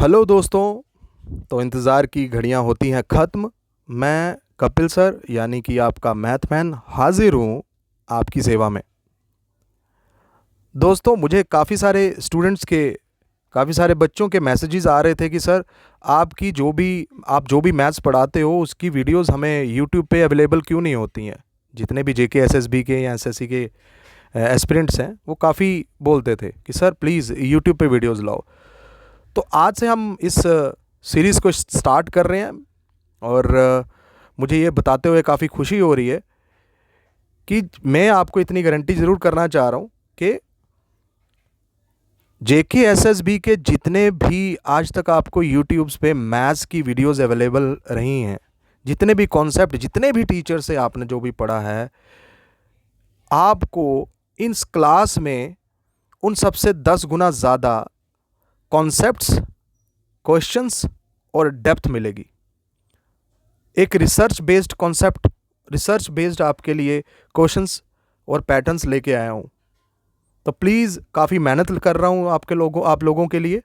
Hello दोस्तों। तो इंतज़ार की घड़ियां होती हैं ख़त्म। मैं कपिल सर यानी कि आपका मैथ मैन हाजिर हूँ आपकी सेवा में। दोस्तों, मुझे काफ़ी सारे बच्चों के मैसेजेस आ रहे थे कि सर आप जो भी मैथ्स पढ़ाते हो उसकी वीडियोस हमें यूट्यूब पे अवेलेबल क्यों नहीं होती हैं। जितने भी जेके एसएसबी के या एसएससी के एस्पिरेंट्स हैं वो काफ़ी बोलते थे कि सर प्लीज़ यूट्यूब पे वीडियोस लाओ। तो आज से हम इस सीरीज़ को स्टार्ट कर रहे हैं और मुझे ये बताते हुए काफ़ी खुशी हो रही है कि मैं आपको इतनी गारंटी ज़रूर करना चाह रहा हूँ कि जेके एसएसबी के जितने भी आज तक आपको यूट्यूब्स पे मैथ्स की वीडियोस अवेलेबल रही हैं, जितने भी कॉन्सेप्ट, जितने भी टीचर से आपने जो भी पढ़ा है, आपको इस क्लास में उन सबसे 10 गुना ज़्यादा कॉन्सेप्ट्स, क्वेश्चंस और डेप्थ मिलेगी। एक रिसर्च बेस्ड आपके लिए क्वेश्चंस और पैटर्न्स लेके आया हूँ। तो प्लीज़, काफ़ी मेहनत कर रहा हूँ आप लोगों के लिए,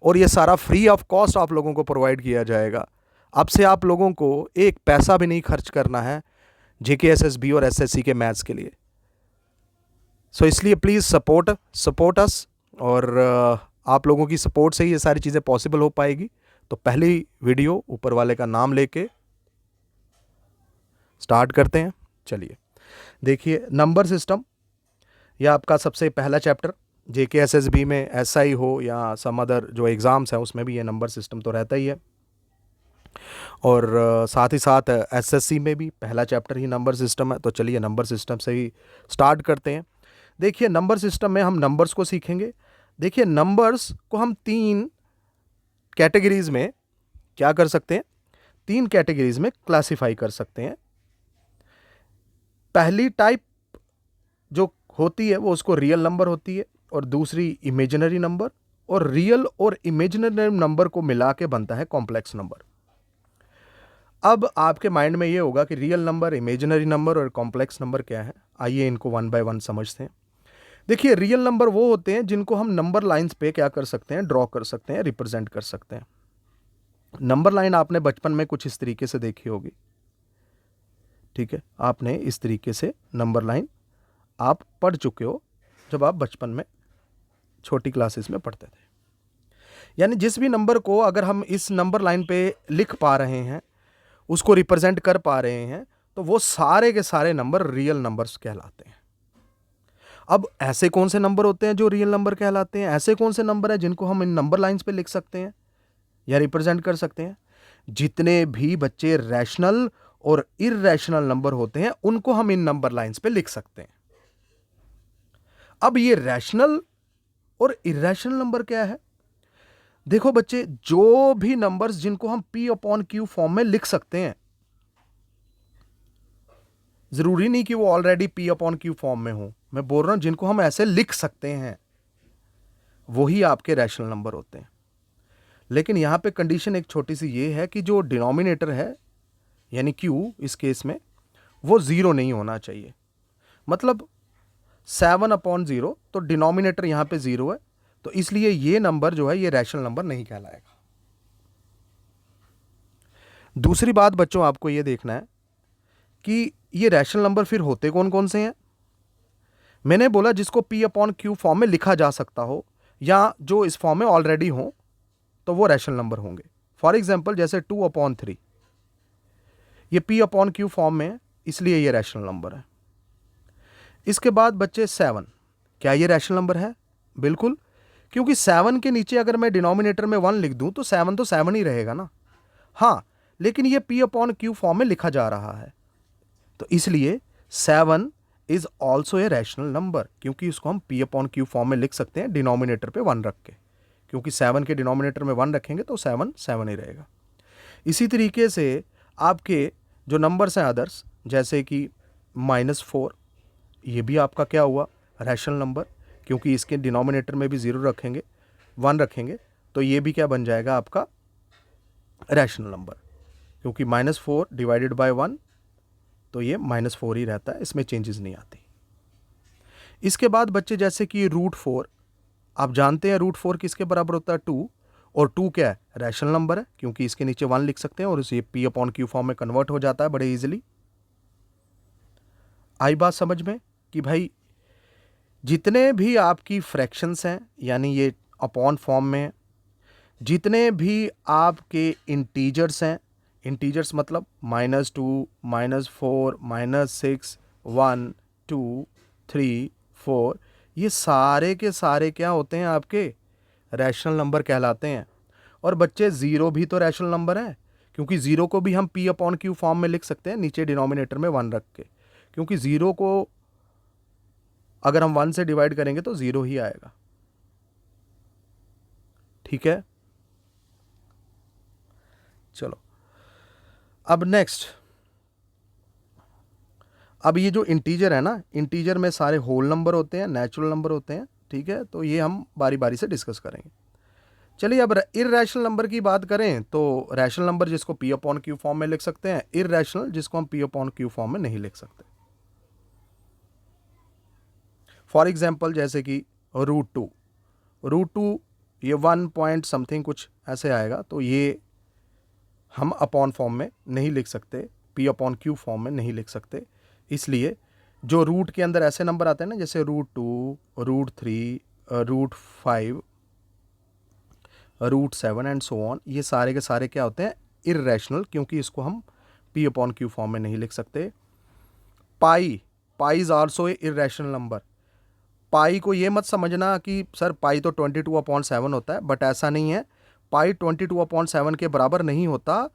और ये सारा फ्री ऑफ कॉस्ट आप लोगों को प्रोवाइड किया जाएगा। अब से आप लोगों को एक पैसा भी नहीं खर्च करना है जेके एसएसबी और एसएससी के मैथ्स के लिए। सो इसलिए प्लीज़ सपोर्ट अस, और आप लोगों की सपोर्ट से ही ये सारी चीज़ें पॉसिबल हो पाएगी। तो पहली वीडियो ऊपर वाले का नाम लेके स्टार्ट करते हैं। चलिए देखिए, नंबर सिस्टम, यह आपका सबसे पहला चैप्टर। जेके एसएसबी में एसआई हो या सम अदर जो एग्ज़ाम्स हैं उसमें भी ये नंबर सिस्टम तो रहता ही है, और साथ ही साथ एसएससी में भी पहला चैप्टर ही नंबर सिस्टम है। तो चलिए नंबर सिस्टम से ही स्टार्ट करते हैं। देखिए, नंबर सिस्टम में हम नंबर्स को सीखेंगे। देखिए, नंबर्स को हम 3 कैटेगरीज में क्या कर सकते हैं, 3 कैटेगरीज में क्लासिफाई कर सकते हैं। पहली टाइप जो होती है वो उसको रियल नंबर होती है, और दूसरी इमेजिनरी नंबर, और रियल और इमेजिनरी नंबर को मिला के बनता है कॉम्प्लेक्स नंबर। अब आपके माइंड में ये होगा कि रियल नंबर, इमेजिनरी नंबर और कॉम्प्लेक्स नंबर क्या है। आइए इनको वन बाय वन समझते हैं। देखिए, रियल नंबर वो होते हैं जिनको हम नंबर लाइंस पे क्या कर सकते हैं, ड्रॉ कर सकते हैं, रिप्रेजेंट कर सकते हैं। नंबर लाइन आपने बचपन में कुछ इस तरीके से देखी होगी। ठीक है, आपने इस तरीके से नंबर लाइन आप पढ़ चुके हो जब आप बचपन में छोटी क्लासेस में पढ़ते थे। यानी जिस भी नंबर को अगर हम इस नंबर लाइन पे लिख पा रहे हैं, उसको रिप्रेजेंट कर पा रहे हैं, तो वो सारे के सारे नंबर रियल नंबर्स कहलाते हैं। अब ऐसे कौन से नंबर होते हैं जो रियल नंबर कहलाते हैं? ऐसे कौन से नंबर हैं जिनको हम इन नंबर लाइंस पे लिख सकते हैं या रिप्रेजेंट कर सकते हैं? जितने भी बच्चे रैशनल और इर्रेशनल नंबर होते हैं उनको हम इन नंबर लाइंस पे लिख सकते हैं। अब ये रैशनल और इर्रेशनल नंबर क्या है? देखो बच्चे, जो भी नंबर्स जिनको हम P अपॉन Q फॉर्म में लिख सकते हैं, जरूरी नहीं कि वो already P upon Q form में हो, मैं बोल रहा हूं जिनको हम ऐसे लिख सकते हैं वही आपके रैशनल नंबर होते हैं। लेकिन यहां पे कंडीशन एक छोटी सी ये है कि जो डिनोमिनेटर है यानी Q इस केस में, वो 0 नहीं होना चाहिए। मतलब 7 अपॉन 0, तो डिनोमिनेटर यहां पे 0 है, तो इसलिए ये नंबर जो है ये रैशनल नंबर नहीं कहलाएगा। दूसरी बात बच्चों, आपको ये देखना है कि ये रैशनल नंबर फिर होते कौन कौन से हैं। मैंने बोला जिसको P अपॉन Q फॉर्म में लिखा जा सकता हो या जो इस फॉर्म में ऑलरेडी हो, तो वो रैशनल नंबर होंगे। फॉर एग्जाम्पल जैसे 2 अपॉन 3, ये P अपॉन Q फॉर्म में है, इसलिए ये रैशनल नंबर है। इसके बाद बच्चे 7, क्या ये रैशनल नंबर है? बिल्कुल, क्योंकि 7 के नीचे अगर मैं डिनोमिनेटर में 1 लिख दूं तो 7 ही रहेगा ना। हाँ, लेकिन ये P अपॉन Q फॉर्म में लिखा जा रहा है, तो इसलिए 7 is also a rational number, क्योंकि इसको हम P अपॉन Q फॉर्म में लिख सकते हैं डिनोमिनेटर पे 1 रख के, क्योंकि 7 के डिनोमिनेटर में 1 रखेंगे तो 7 ही रहेगा। इसी तरीके से आपके जो नंबर्स हैं अदर्स, जैसे कि -4, ये भी आपका क्या हुआ, रैशनल नंबर, क्योंकि इसके डिनोमिनेटर में भी 0 रखेंगे, 1 रखेंगे, तो ये भी क्या बन जाएगा आपका रैशनल नंबर, क्योंकि -4 डिवाइडेड बाय 1, तो ये -4 ही रहता है, इसमें चेंजेस नहीं आती। इसके बाद बच्चे जैसे कि √4, आप जानते हैं √4 किसके बराबर होता है? 2, और 2 क्या है, रैशनल नंबर है, क्योंकि इसके नीचे 1 लिख सकते हैं और इसे P अपॉन Q फॉर्म में कन्वर्ट हो जाता है बड़े इजीली। आई बात समझ में कि भाई जितने भी आपकी फ्रैक्शंस हैं, यानी ये अपॉन फॉर्म में, जितने भी आपके इंटीजर्स हैं, इंटीजर्स मतलब -2, -4, -6, 1, 2, 3, 4, ये सारे के सारे क्या होते हैं, आपके रैशनल नंबर कहलाते हैं। और बच्चे ज़ीरो भी तो रैशनल नंबर है, क्योंकि ज़ीरो को भी हम P अपॉन Q फॉर्म में लिख सकते हैं, नीचे डिनोमिनेटर में 1 रख के, क्योंकि ज़ीरो को अगर हम 1 से डिवाइड करेंगे तो 0 ही आएगा। ठीक है, चलो अब नेक्स्ट, अब ये जो इंटीजर है ना, इंटीजर में सारे होल नंबर होते हैं, नेचुरल नंबर होते हैं। ठीक है, तो ये हम बारी बारी से डिस्कस करेंगे। चलिए अब इर्रेशनल नंबर की बात करें तो रैशनल नंबर जिसको P अपॉन Q फॉर्म में लिख सकते हैं, इर्रेशनल जिसको हम P अपॉन Q फॉर्म में नहीं लिख सकते। फॉर एग्जाम्पल जैसे कि √2, √2 ये 1 पॉइंट समथिंग कुछ ऐसे आएगा, तो ये हम अपॉन फॉर्म में नहीं लिख सकते, P अपॉन Q फॉर्म में नहीं लिख सकते। इसलिए जो रूट के अंदर ऐसे नंबर आते हैं ना, जैसे √2, √3, √5, √7 एंड सो ऑन, ये सारे के सारे क्या होते हैं, इर्रेशनल, क्योंकि इसको हम P अपॉन Q फॉर्म में नहीं लिख सकते। Pi is also a irrational number. Pi को ये मत समझना कि सर पाई तो 22/7 होता है, बट ऐसा नहीं है। पाई 22/7 के बराबर नहीं होता,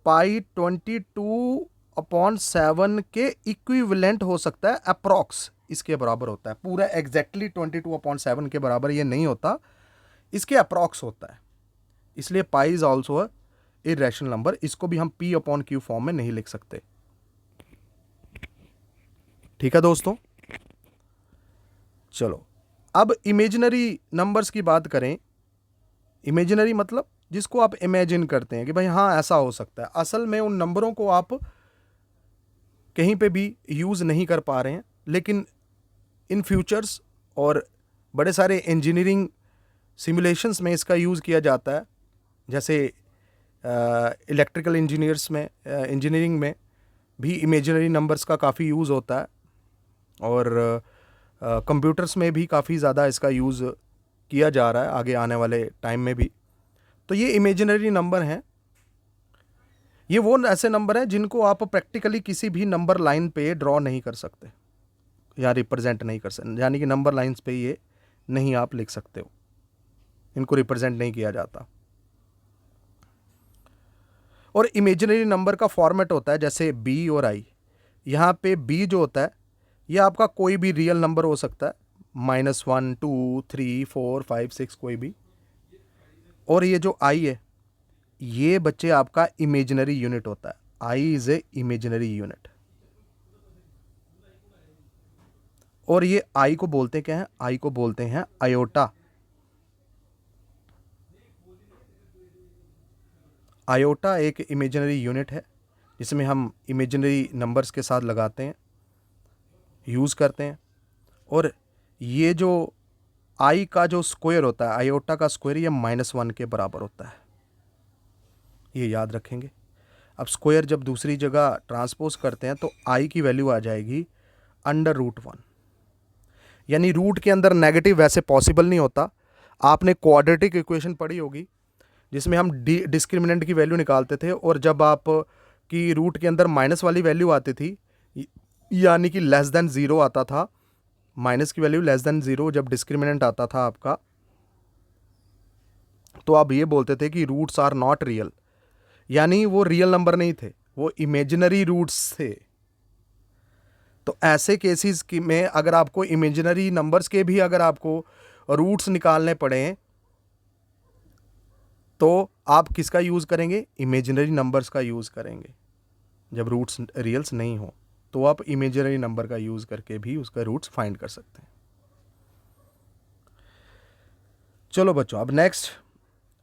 पाई 22/7 के इक्विवेलेंट हो सकता है, अप्रॉक्स इसके बराबर होता है। पूरा एग्जैक्टली 22/7 के बराबर ये नहीं होता, इसके अप्रॉक्स होता है। इसलिए pi is also a irrational number, इसको भी हम P अपॉन Q फॉर्म में नहीं लिख सकते। ठीक है दोस्तों, चलो अब इमेजिनरी नंबर्स की बात करें। इमेजिनरी मतलब जिसको आप इमेजिन करते हैं कि भाई हाँ ऐसा हो सकता है, असल में उन नंबरों को आप कहीं पे भी यूज़ नहीं कर पा रहे हैं, लेकिन इन फ्यूचर्स और बड़े सारे इंजीनियरिंग सिमुलेशंस में इसका यूज़ किया जाता है। जैसे इलेक्ट्रिकल इंजीनियर्स में, इंजीनियरिंग में भी इमेजिनरी नंबर्स का काफ़ी यूज़ होता है, और कंप्यूटर्स में भी काफ़ी ज़्यादा इसका यूज़ किया जा रहा है आगे आने वाले टाइम में भी। तो ये इमेजिनरी नंबर हैं, ये वो ऐसे नंबर हैं जिनको आप प्रैक्टिकली किसी भी नंबर लाइन पे ड्रॉ नहीं कर सकते या रिप्रेजेंट नहीं कर सकते, यानी कि नंबर लाइंस पे ये नहीं आप लिख सकते हो, इनको रिप्रेजेंट नहीं किया जाता। और इमेजिनरी नंबर का फॉर्मेट होता है जैसे B और I। यहाँ पे B जो होता है ये आपका कोई भी रियल नंबर हो सकता है, -1, 2, 3, 4, 5, 6 कोई भी। और ये जो I है ये बच्चे आपका इमेजिनरी यूनिट होता है। I is a imaginary unit. और ये I को बोलते क्या है, I को बोलते हैं आयोटा। आयोटा एक इमेजिनरी यूनिट है जिसमें हम इमेजिनरी नंबर्स के साथ लगाते हैं, यूज़ करते हैं। और ये जो I का जो स्क्वायर होता है, आयोटा का स्क्वायर, ये -1 के बराबर होता है, ये याद रखेंगे। अब स्क्वायर जब दूसरी जगह ट्रांसपोज करते हैं तो I की वैल्यू आ जाएगी √1। यानी रूट के अंदर नेगेटिव वैसे पॉसिबल नहीं होता। आपने क्वाड्रेटिक इक्वेशन पढ़ी होगी जिसमें हम डिस्क्रिमिनेंट की वैल्यू निकालते थे, और जब आप की रूट के अंदर माइनस वाली वैल्यू आती थी, यानी कि लेस देन 0 आता था, माइनस की वैल्यू लेस देन 0 जब डिस्क्रिमिनेंट आता था आपका, तो आप ये बोलते थे कि रूट्स आर नॉट रियल, यानी वो रियल नंबर नहीं थे, वो इमेजिनरी रूट्स थे। तो ऐसे केसेस की में अगर आपको इमेजिनरी नंबर्स के भी अगर आपको रूट्स निकालने पड़े तो आप किसका यूज़ करेंगे, इमेजिनरी नंबर्स का यूज़ करेंगे। जब रूट्स रियल्स नहीं हो तो आप इमेजिनरी नंबर का यूज़ करके भी उसका रूट्स फाइंड कर सकते हैं। चलो बच्चों, अब नेक्स्ट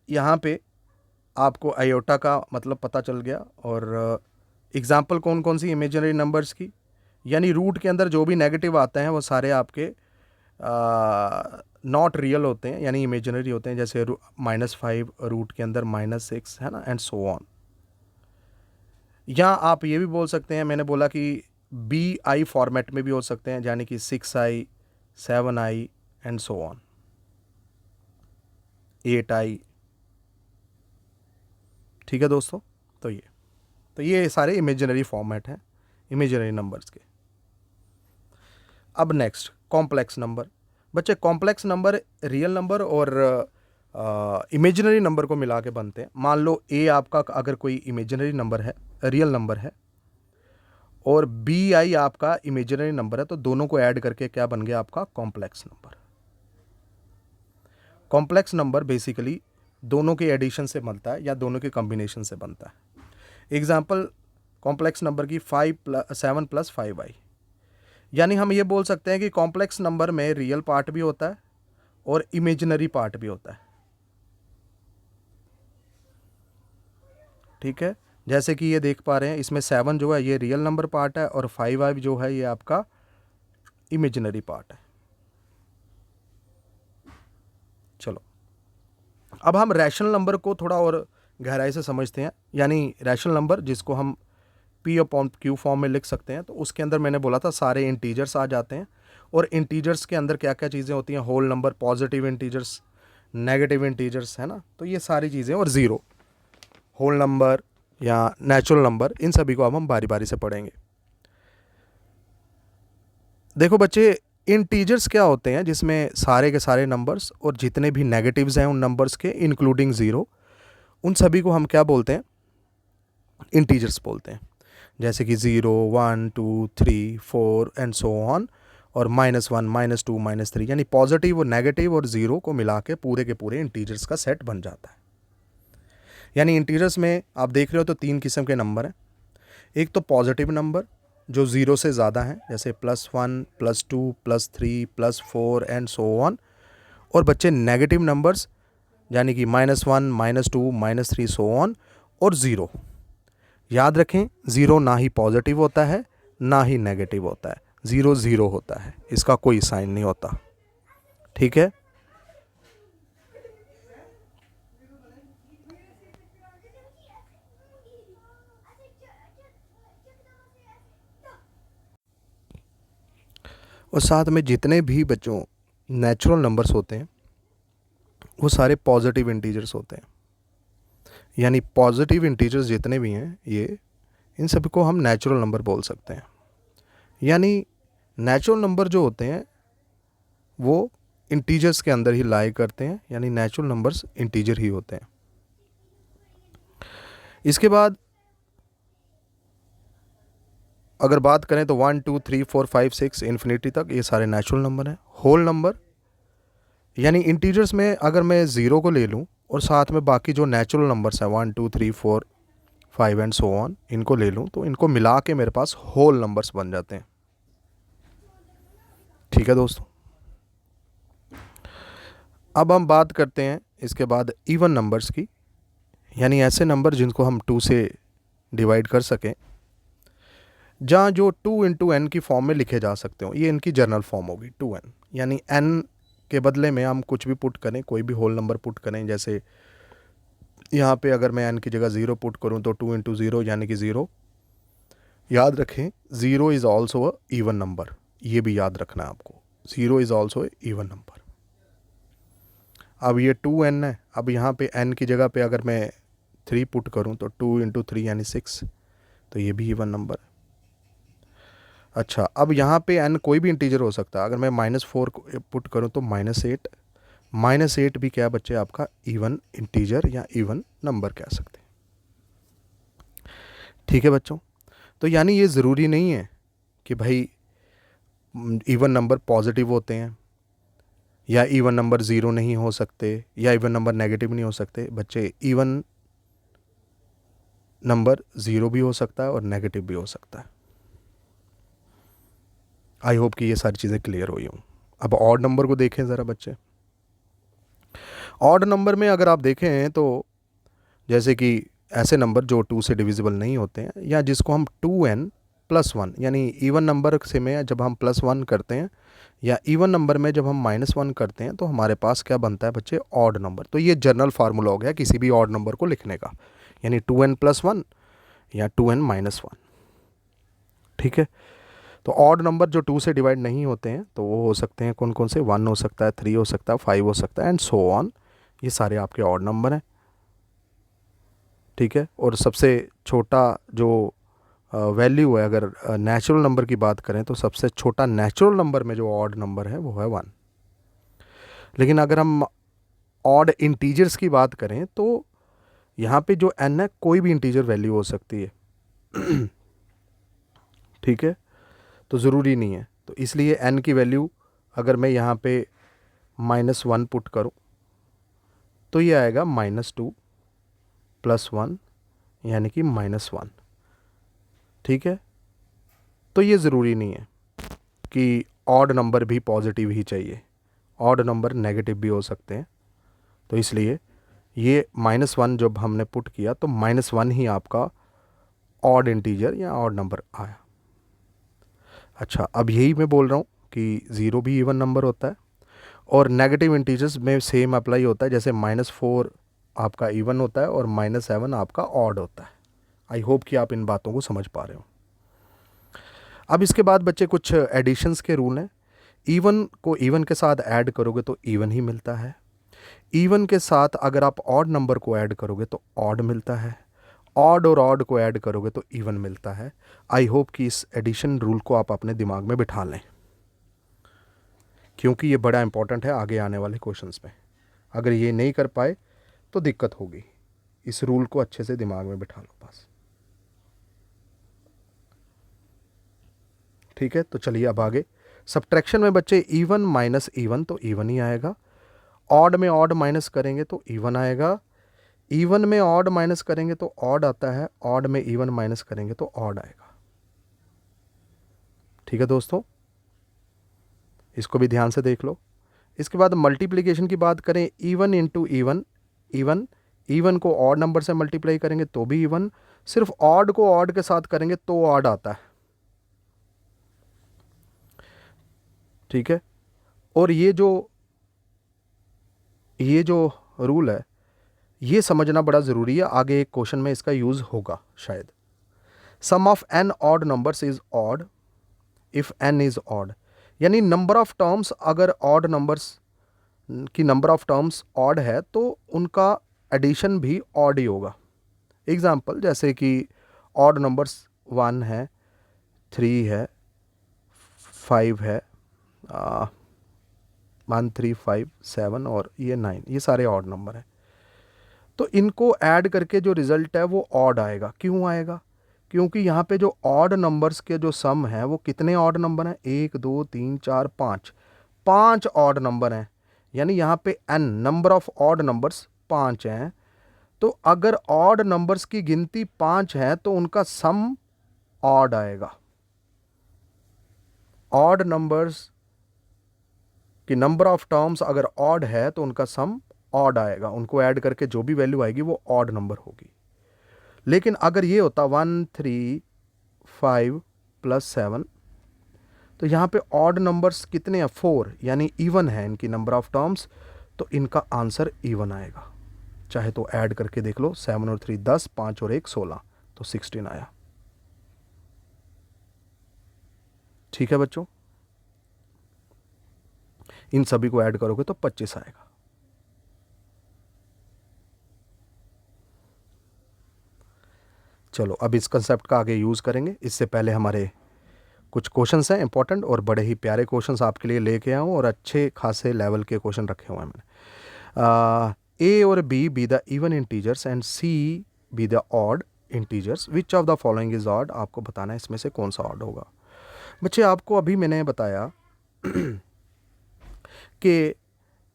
यहाँ पे आपको आयोटा का मतलब पता चल गया, और एग्जाम्पल कौन कौन सी इमेजिनरी नंबर्स की, यानी रूट के अंदर जो भी नेगेटिव आते हैं वो सारे आपके नॉट रियल होते हैं यानी इमेजिनरी होते हैं, जैसे -5 रूट के अंदर -6 है ना, एंड सो ऑन। या आप ये भी बोल सकते हैं, मैंने बोला कि BI फॉर्मेट में भी हो सकते हैं, यानी कि 6i 7i and so on, 8i। ठीक है दोस्तों, तो ये सारे इमेजिनरी फॉर्मेट हैं इमेजिनरी नंबर्स के। अब नेक्स्ट कॉम्प्लेक्स नंबर। बच्चे कॉम्प्लेक्स नंबर रियल नंबर और इमेजिनरी नंबर को मिला के बनते हैं। मान लो ए आपका अगर कोई इमेजिनरी नंबर है, रियल नंबर है, और BI आपका इमेजिनरी नंबर है, तो दोनों को ऐड करके क्या बन गया आपका complex number. Complex number basically दोनों के एडिशन से बनता है या दोनों के कॉम्बिनेशन से बनता है। एग्जाम्पल कॉम्प्लेक्स नंबर की 7 + 5i, यानी हम ये बोल सकते हैं कि कॉम्प्लेक्स नंबर में रियल पार्ट भी होता है और इमेजिनरी पार्ट भी होता है। ठीक है, जैसे कि ये देख पा रहे हैं, इसमें 7 जो है ये रियल नंबर पार्ट है और 5i जो है ये आपका इमेजिनरी पार्ट है। चलो अब हम रैशनल नंबर को थोड़ा और गहराई से समझते हैं, यानी रैशनल नंबर जिसको हम P/Q फॉर्म में लिख सकते हैं। तो उसके अंदर मैंने बोला था सारे इंटीजर्स आ जाते हैं, और इंटीजर्स के अंदर क्या क्या चीज़ें होती हैं, whole number, positive integers, negative integers, है ना, तो ये सारी चीज़ें, और ज़ीरो, होल नंबर या नेचुरल नंबर, इन सभी को अब हम बारी बारी से पढ़ेंगे। देखो बच्चे, इंटीजर्स क्या होते हैं, जिसमें सारे के सारे नंबर्स और जितने भी नेगेटिव्स हैं उन नंबर्स के इंक्लूडिंग ज़ीरो, उन सभी को हम क्या बोलते हैं, इंटीजर्स बोलते हैं। जैसे कि 0 1 2 3 4 एंड सो ऑन, और -1 -2 -3, यानी पॉजिटिव और नेगेटिव और ज़ीरो को मिला के पूरे के पूरे इंटीजर्स का सेट बन जाता है। यानी इंटीजर्स में आप देख रहे हो तो 3 किस्म के नंबर हैं। एक तो पॉजिटिव नंबर जो 0 से ज़्यादा हैं, जैसे +1 +2 +3 +4 एंड सो ऑन। और बच्चे नेगेटिव नंबर्स यानी कि -1 -2 -3 सो ऑन और ज़ीरो। याद रखें, ज़ीरो ना ही पॉजिटिव होता है ना ही नेगेटिव होता है, ज़ीरो ज़ीरो होता है, इसका कोई साइन नहीं होता। ठीक है, और साथ में जितने भी बच्चों नेचुरल नंबर्स होते हैं वो सारे पॉजिटिव इंटीजर्स होते हैं। यानी पॉजिटिव इंटीजर्स जितने भी हैं ये, इन सभी को हम नेचुरल नंबर बोल सकते हैं। यानी नेचुरल नंबर जो होते हैं वो इंटीजर्स के अंदर ही लाई करते हैं, यानी नेचुरल नंबर्स इंटीजर ही होते हैं। इसके बाद अगर बात करें तो 1 2 3 4 5 6 इन्फिनिटी तक ये सारे नेचुरल नंबर हैं। होल नंबर यानी इंटीजर्स में अगर मैं ज़ीरो को ले लूँ और साथ में बाकी जो नेचुरल नंबर्स हैं 1 2 3 4 5 एंड सो ऑन, इनको ले लूँ तो इनको मिला के मेरे पास होल नंबर्स बन जाते हैं। ठीक है दोस्तों, अब हम बात करते हैं इसके बाद इवन नंबर्स की, यानी ऐसे नंबर जिनको हम 2 से डिवाइड कर सकें, जहाँ जो 2 × n की फॉर्म में लिखे जा सकते हो। ये इनकी जनरल फॉर्म होगी 2n, यानी n के बदले में हम कुछ भी पुट करें, कोई भी होल नंबर पुट करें। जैसे यहाँ पे अगर मैं n की जगह 0 पुट करूँ तो 2 × 0 यानी कि 0। याद रखें, 0 is also a even number, ये भी याद रखना है आपको, 0 इज़ ऑल्सो इवन नंबर। अब ये 2n है, अब यहाँ पे n की जगह पे अगर मैं 3 पुट करूँ तो 2 × 3 यानी 6, तो ये भी इवन नंबर है। अच्छा, अब यहाँ पे n कोई भी इंटीजर हो सकता है। अगर मैं -4 पुट करूँ तो -8, -8 भी क्या बच्चे आपका इवन इंटीजर या इवन नंबर कह सकते हैं। ठीक है बच्चों, तो यानी ये ज़रूरी नहीं है कि भाई इवन नंबर पॉजिटिव होते हैं या इवन नंबर ज़ीरो नहीं हो सकते या इवन नंबर नेगेटिव नहीं हो सकते। बच्चे इवन नंबर ज़ीरो भी हो सकता है और नेगेटिव भी हो सकता है। आई होप कि ये सारी चीज़ें क्लियर हुई हों। अब ऑड नंबर को देखें ज़रा बच्चे। ऑड नंबर में अगर आप देखें तो जैसे कि ऐसे नंबर जो 2 से डिविजिबल नहीं होते हैं, या जिसको हम 2n +1, यानी इवन नंबर से में जब हम +1 करते हैं या इवन नंबर में जब हम -1 करते हैं तो हमारे पास क्या बनता है बच्चे, ऑड नंबर। तो ये जनरल फार्मूला हो गया किसी भी ऑड नंबर को लिखने का, यानी 2n+1 या 2n-1। ठीक है, तो ऑड नंबर जो 2 से डिवाइड नहीं होते हैं तो वो हो सकते हैं कौन कौन से, 1 हो सकता है, 3 हो सकता है, 5 हो सकता है, एंड सो ऑन। ये सारे आपके ऑड नंबर हैं। ठीक है, और सबसे छोटा जो वैल्यू है, अगर नेचुरल नंबर की बात करें तो सबसे छोटा नेचुरल नंबर में जो ऑड नंबर है वो है 1। लेकिन अगर हम ऑड इंटीजर्स की बात करें तो यहाँ पे जो n है कोई भी इंटीजर वैल्यू हो सकती है। ठीक है, तो ज़रूरी नहीं है, तो इसलिए n की वैल्यू अगर मैं यहाँ पे -1 पुट करूँ तो ये आएगा -2 + 1 यानी कि -1। ठीक है, तो ये ज़रूरी नहीं है कि ऑड नंबर भी पॉजिटिव ही चाहिए, ऑड नंबर नेगेटिव भी हो सकते हैं। तो इसलिए ये -1 जब हमने पुट किया तो -1 ही आपका ऑड इंटीजर या ऑड नंबर आया। अच्छा, अब यही मैं बोल रहा हूँ कि 0 भी इवन नंबर होता है और नेगेटिव इंटीजर्स में सेम अप्लाई होता है, जैसे -4 आपका इवन होता है और -7 आपका ऑड होता है। आई होप कि आप इन बातों को समझ पा रहे हो। अब इसके बाद बच्चे कुछ एडिशंस के रूल हैं। इवन को इवन के साथ ऐड करोगे तो इवन ही मिलता है, इवन के साथ अगर आप ऑड नंबर को ऐड करोगे तो ऑड मिलता है, ऑड और ऑड को ऐड करोगे तो इवन मिलता है। आई होप कि इस एडिशन रूल को आप अपने दिमाग में बिठा लें, क्योंकि ये बड़ा इंपॉर्टेंट है आगे आने वाले क्वेश्चंस में। अगर ये नहीं कर पाए तो दिक्कत होगी। इस रूल को अच्छे से दिमाग में बिठा लो बस। ठीक है, तो चलिए अब आगे। सब्ट्रैक्शन में बच्चे इवन माइनस इवन तो इवन ही आएगा, ऑड में ऑड माइनस करेंगे तो इवन आएगा, इवन में ऑड माइनस करेंगे तो ऑड आता है, ऑड में इवन माइनस करेंगे तो ऑड आएगा। ठीक है दोस्तों, इसको भी ध्यान से देख लो। इसके बाद मल्टीप्लिकेशन की बात करें, even into even, even even को ऑड नंबर से मल्टीप्लाई करेंगे तो भी इवन, सिर्फ ऑड को ऑड के साथ करेंगे तो ऑड आता है। ठीक है, और ये जो रूल है ये समझना बड़ा ज़रूरी है, आगे एक क्वेश्चन में इसका यूज़ होगा शायद। Sum of n odd numbers is odd if n is odd, यानी नंबर ऑफ टर्म्स अगर ऑड नंबर्स की नंबर ऑफ टर्म्स ऑड है तो उनका एडिशन भी ऑड ही होगा। एग्जाम्पल जैसे कि ऑड नंबर्स 1 है, 3 है, 5 है, 1 3 5 7 और ये 9, ये सारे ऑड नंबर हैं। तो इनको ऐड करके जो रिज़ल्ट है वो ऑड आएगा। क्यों आएगा? क्योंकि यहाँ पे जो ऑड नंबर्स के जो सम है वो कितने ऑड नंबर हैं, 1 2 3 4 5, 5 ऑड नंबर हैं। यानी यहाँ पे n number of odd numbers 5 हैं। तो अगर ऑड नंबर्स की गिनती 5 है तो उनका सम ऑड आएगा। ऑड नंबर्स कि नंबर ऑफ टर्म्स अगर ऑड है तो उनका सम ऑड आएगा, उनको ऐड करके जो भी वैल्यू आएगी वो ऑड नंबर होगी। लेकिन अगर ये होता 1 3 5 + 7, तो यहाँ पे ऑड नंबर्स कितने हैं, 4, यानी इवन है इनकी नंबर ऑफ टर्म्स, तो इनका आंसर इवन आएगा। चाहे तो ऐड करके देख लो, 7 और 3 10, 5 और 1 16, तो 16 आया। ठीक है बच्चों, इन सभी को ऐड करोगे तो 25 आएगा। चलो अब इस कंसेप्ट का आगे यूज़ करेंगे। इससे पहले हमारे कुछ क्वेश्चंस हैं इंपॉर्टेंट, और बड़े ही प्यारे क्वेश्चंस आपके लिए लेके आया हूँ, और अच्छे खासे लेवल के क्वेश्चन रखे हुए हैं मैंने। ए और B the even integers and C be the odd integers, which of the following is odd. आपको बताना है इसमें से कौन सा ऑड होगा। बच्चे आपको अभी मैंने बताया कि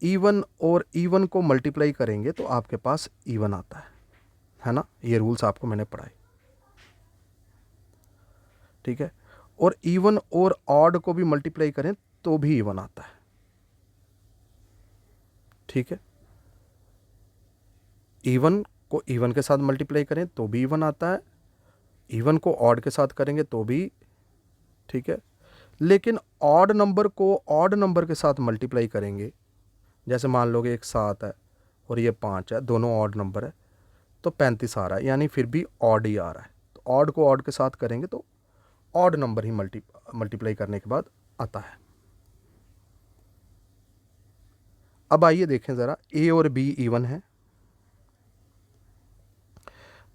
इवन और इवन को मल्टीप्लाई करेंगे तो आपके पास इवन आता है ना। ये रूल्स आपको मैंने पढ़ाए। ठीक है, और इवन और ऑड को भी मल्टीप्लाई करें तो भी इवन आता है। ठीक है, इवन को इवन के साथ मल्टीप्लाई करें तो भी इवन आता है, इवन को ऑड के साथ करेंगे तो भी ठीक है, लेकिन ऑड नंबर को ऑड नंबर के साथ मल्टीप्लाई करेंगे, जैसे मान लो कि एक 7 है और ये 5 है, दोनों ऑड नंबर है, तो 35 आ रहा है, यानी फिर भी ऑड ही आ रहा है। तो ऑड को ऑड के साथ करेंगे तो ऑड नंबर ही मल्टीप्लाई करने के बाद आता है। अब आइए देखें ज़रा, ए और बी इवन है,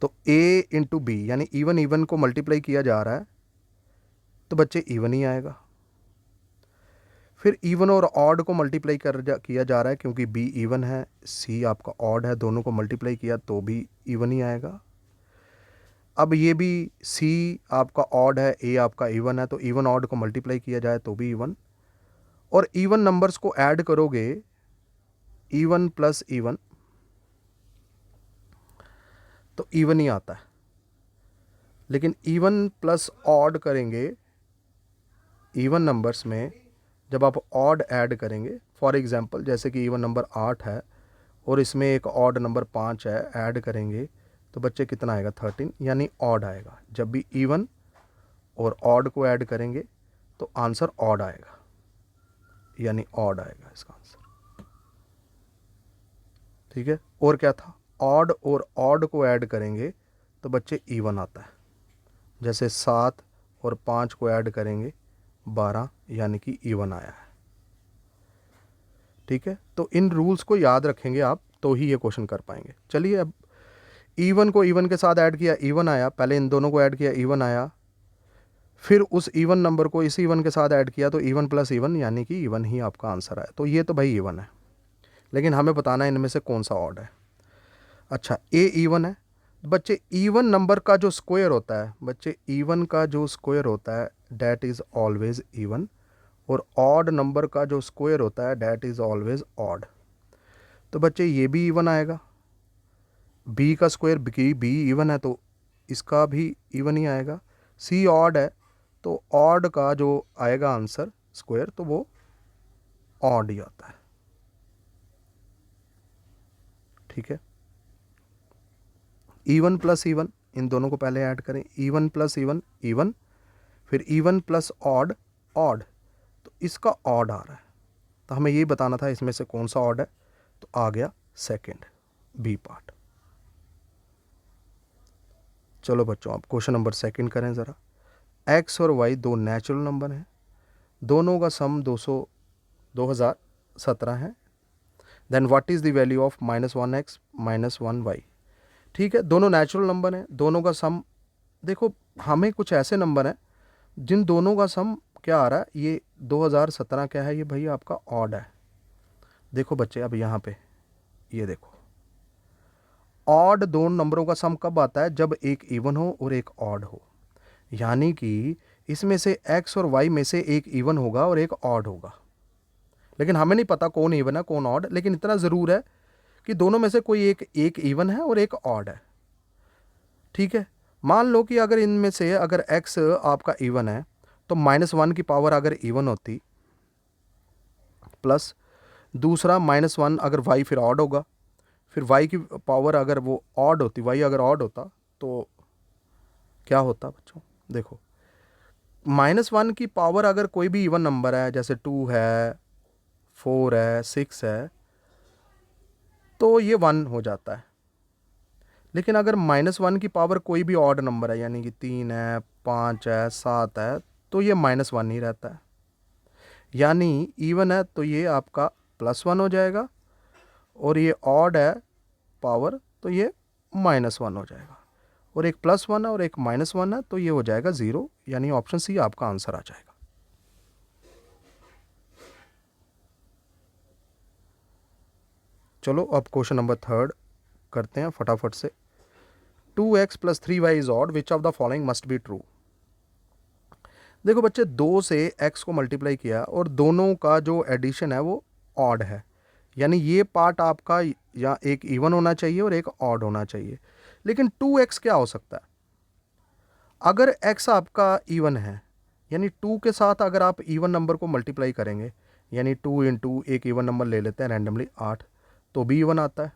तो ए इंटू बी यानी इवन इवन को मल्टीप्लाई किया जा रहा है तो बच्चे इवन ही आएगा। फिर इवन और ऑड को मल्टीप्लाई किया जा रहा है क्योंकि बी इवन है, सी आपका ऑड है, दोनों को मल्टीप्लाई किया तो भी इवन ही आएगा। अब ये भी सी आपका ऑड है, ए आपका इवन है, तो इवन ऑड को मल्टीप्लाई किया जाए तो भी इवन, और इवन नंबर्स को ऐड करोगे इवन प्लस इवन तो इवन ही आता है। लेकिन इवन प्लस ऑड करेंगे, इवन नंबर्स में जब आप ऑड ऐड करेंगे, फॉर एग्जांपल जैसे कि इवन नंबर 8 है और इसमें एक ऑड नंबर 5 है, ऐड करेंगे तो बच्चे कितना आएगा 13, यानी ऑड आएगा। जब भी इवन और ऑड को ऐड करेंगे तो आंसर ऑड आएगा, यानी ऑड आएगा इसका आंसर। ठीक है, और क्या था, ऑड और ऑड को ऐड करेंगे तो बच्चे इवन आता है, जैसे 7 और 5 को ऐड करेंगे 12, यानी कि इवन आया है। ठीक है, तो इन रूल्स को याद रखेंगे आप तो ही ये क्वेश्चन कर पाएंगे। चलिए, अब इवन को इवन के साथ ऐड किया, इवन आया, पहले इन दोनों को ऐड किया, इवन आया, फिर उस इवन नंबर को इस इवन के साथ ऐड किया तो इवन प्लस इवन यानी कि इवन ही आपका आंसर आया। तो ये तो भाई इवन है, लेकिन हमें बताना है इनमें से कौन सा ऑड है। अच्छा, ए इवन है, बच्चे इवन नंबर का जो स्क्वायर होता है, बच्चे इवन का जो स्क्वायर होता है डैट इज़ ऑलवेज इवन, और ऑड नंबर का जो स्क्वायर होता है डैट इज़ ऑलवेज ऑड। तो बच्चे ये भी इवन आएगा, बी का स्क्वायर बी इवन है तो इसका भी इवन ही आएगा। सी ऑड है तो ऑड का जो आएगा आंसर स्क्वायर तो वो ऑड ही आता है। ठीक है, इवन प्लस इवन, इन दोनों को पहले ऐड करें, इवन प्लस इवन इवन, फिर इवन प्लस ऑड ऑड, तो इसका ऑड आ रहा है, तो हमें ये बताना था इसमें से कौन सा ऑड है, तो आ गया सेकंड बी पार्ट। चलो बच्चों, आप क्वेश्चन नंबर सेकंड करें ज़रा। एक्स और वाई दो नेचुरल नंबर हैं, दोनों का सम 2017 है, then what is the value of -1x -1y। ठीक है, दोनों नेचुरल नंबर हैं, दोनों का सम, देखो हमें कुछ ऐसे नंबर हैं जिन दोनों का सम क्या आ रहा है, ये 2017 क्या है, ये भाई आपका ऑड है। देखो बच्चे, अब यहाँ पे ये देखो, ऑड दोनों नंबरों का सम कब आता है, जब एक इवन हो और एक ऑड हो, यानी कि इसमें से एक्स और वाई में से एक इवन होगा और एक ऑड होगा। लेकिन हमें नहीं पता कौन इवन है कौन ऑड, लेकिन इतना ज़रूर है कि दोनों में से कोई एक इवन है और एक ऑड है। ठीक है, मान लो कि अगर इनमें से अगर x आपका इवन है तो -1 की पावर अगर इवन होती, प्लस दूसरा -1 अगर y फिर ऑड होगा, फिर y की पावर अगर वो ऑड होती, y अगर ऑड होता तो क्या होता बच्चों, देखो -1 की पावर अगर कोई भी इवन नंबर है, जैसे 2 है, 4 है, 6 है, तो ये 1 हो जाता है। लेकिन अगर -1 की पावर कोई भी ऑड नंबर है, यानी कि 3 है, 5 है, 7 है, तो ये -1 ही रहता है। यानी इवन है तो ये आपका +1 हो जाएगा, और ये ऑड है पावर तो ये -1 हो जाएगा, और एक +1 है और एक -1 है तो ये हो जाएगा 0, यानी ऑप्शन सी आपका आंसर आ जाएगा। चलो, अब क्वेश्चन नंबर थर्ड करते हैं फटाफट से। 2x + 3y is odd, which of the following must be true. देखो बच्चे, 2 से x को मल्टीप्लाई किया और दोनों का जो एडिशन है वो ऑड है, यानी ये पार्ट आपका या एक इवन होना चाहिए और एक ऑड होना चाहिए। लेकिन 2x क्या हो सकता है, अगर x आपका इवन है, यानी 2 के साथ अगर आप इवन नंबर को मल्टीप्लाई करेंगे, यानी 2 × एक इवन नंबर ले लेते हैं रैंडमली 8, तो भी इवन आता है।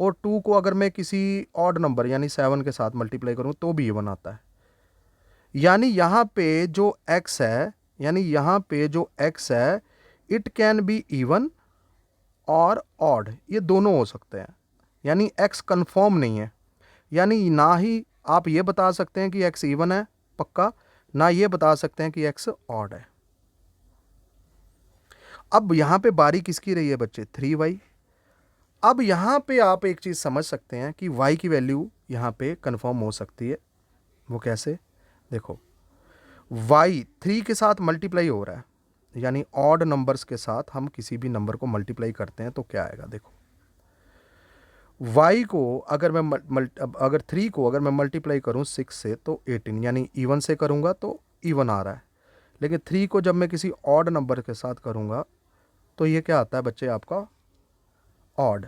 और 2 को अगर मैं किसी ऑड नंबर यानी 7 के साथ मल्टीप्लाई करूं तो भी इवन आता है। यानी यहाँ पे जो x है, यानी यहाँ पे जो x है, इट कैन बी इवन और ऑड, ये दोनों हो सकते हैं। यानी x कंफर्म नहीं है, यानी ना ही आप ये बता सकते हैं कि x इवन है पक्का, ना ये बता सकते हैं कि x ऑड है। अब यहाँ पे बारी किसकी रही है बच्चे? 3y। अब यहाँ पे आप एक चीज़ समझ सकते हैं कि y की वैल्यू यहाँ पे कंफर्म हो सकती है। वो कैसे? देखो, y 3 के साथ मल्टीप्लाई हो रहा है, यानी ऑड नंबर्स के साथ हम किसी भी नंबर को मल्टीप्लाई करते हैं तो क्या आएगा? देखो, y को अगर मैं अगर 3 को अगर मैं मल्टीप्लाई करूं 6 से तो 18, यानी इवन से करूंगा तो इवन आ रहा है। लेकिन 3 को जब मैं किसी ऑड नंबर के साथ करूंगा तो ये क्या आता है बच्चे? आपका ऑड।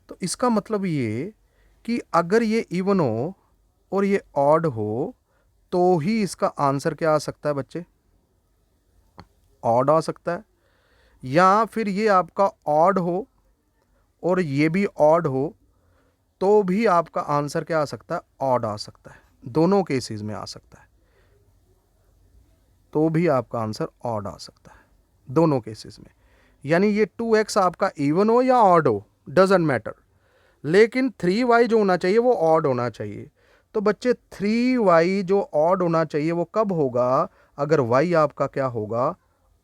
तो इसका मतलब ये कि अगर ये इवन हो और ये ऑड हो तो ही इसका आंसर क्या आ सकता है बच्चे? ऑड आ सकता है। या फिर ये आपका ऑड हो और ये भी ऑड हो तो भी आपका आंसर क्या आ सकता है? ऑड आ सकता है। दोनों केसेस में आ सकता है, तो भी आपका आंसर ऑड आ सकता है, दोनों केसेस में। यानी ये 2x आपका इवन हो या ऑड हो, डजेंट मैटर, लेकिन 3y जो होना चाहिए वो ऑड होना चाहिए। तो बच्चे 3y जो ऑड होना चाहिए वो कब होगा? अगर y आपका क्या होगा?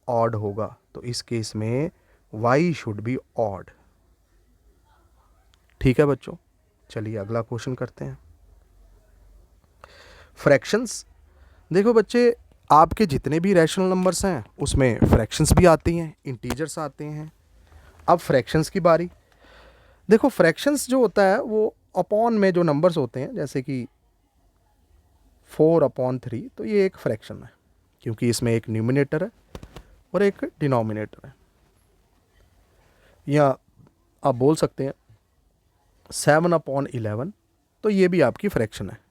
ऑड होगा। तो इस केस में y शुड बी ऑड। ठीक है बच्चों, चलिए अगला क्वेश्चन करते हैं। फ्रैक्शंस। देखो बच्चे, आपके जितने भी रैशनल नंबर्स हैं उसमें फ्रैक्शंस भी आती हैं, इंटीजर्स आते हैं। अब फ्रैक्शंस की बारी। देखो, फ्रैक्शंस जो होता है वो अपॉन में जो नंबर्स होते हैं, जैसे कि 4/3, तो ये एक फ्रैक्शन है क्योंकि इसमें एक न्यूमिनेटर है और एक डिनोमिनेटर है। या आप बोल सकते हैं 7/11, तो ये भी आपकी फ्रैक्शन है।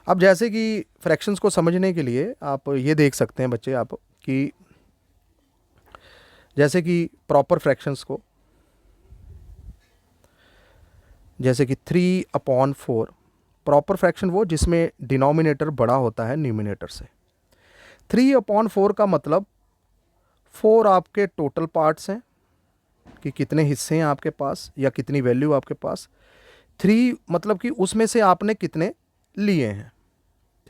अब जैसे कि फ्रैक्शंस को समझने के लिए आप ये देख सकते हैं बच्चे आप कि जैसे कि प्रॉपर फ्रैक्शंस को, जैसे कि 3/4, प्रॉपर फ्रैक्शन वो जिसमें डिनोमिनेटर बड़ा होता है न्यूमिनेटर से। 3/4 का मतलब 4 आपके टोटल पार्ट्स हैं कि कितने हिस्से हैं आपके पास या कितनी वैल्यू आपके पास। 3 मतलब कि उसमें से आपने कितने लिए हैं,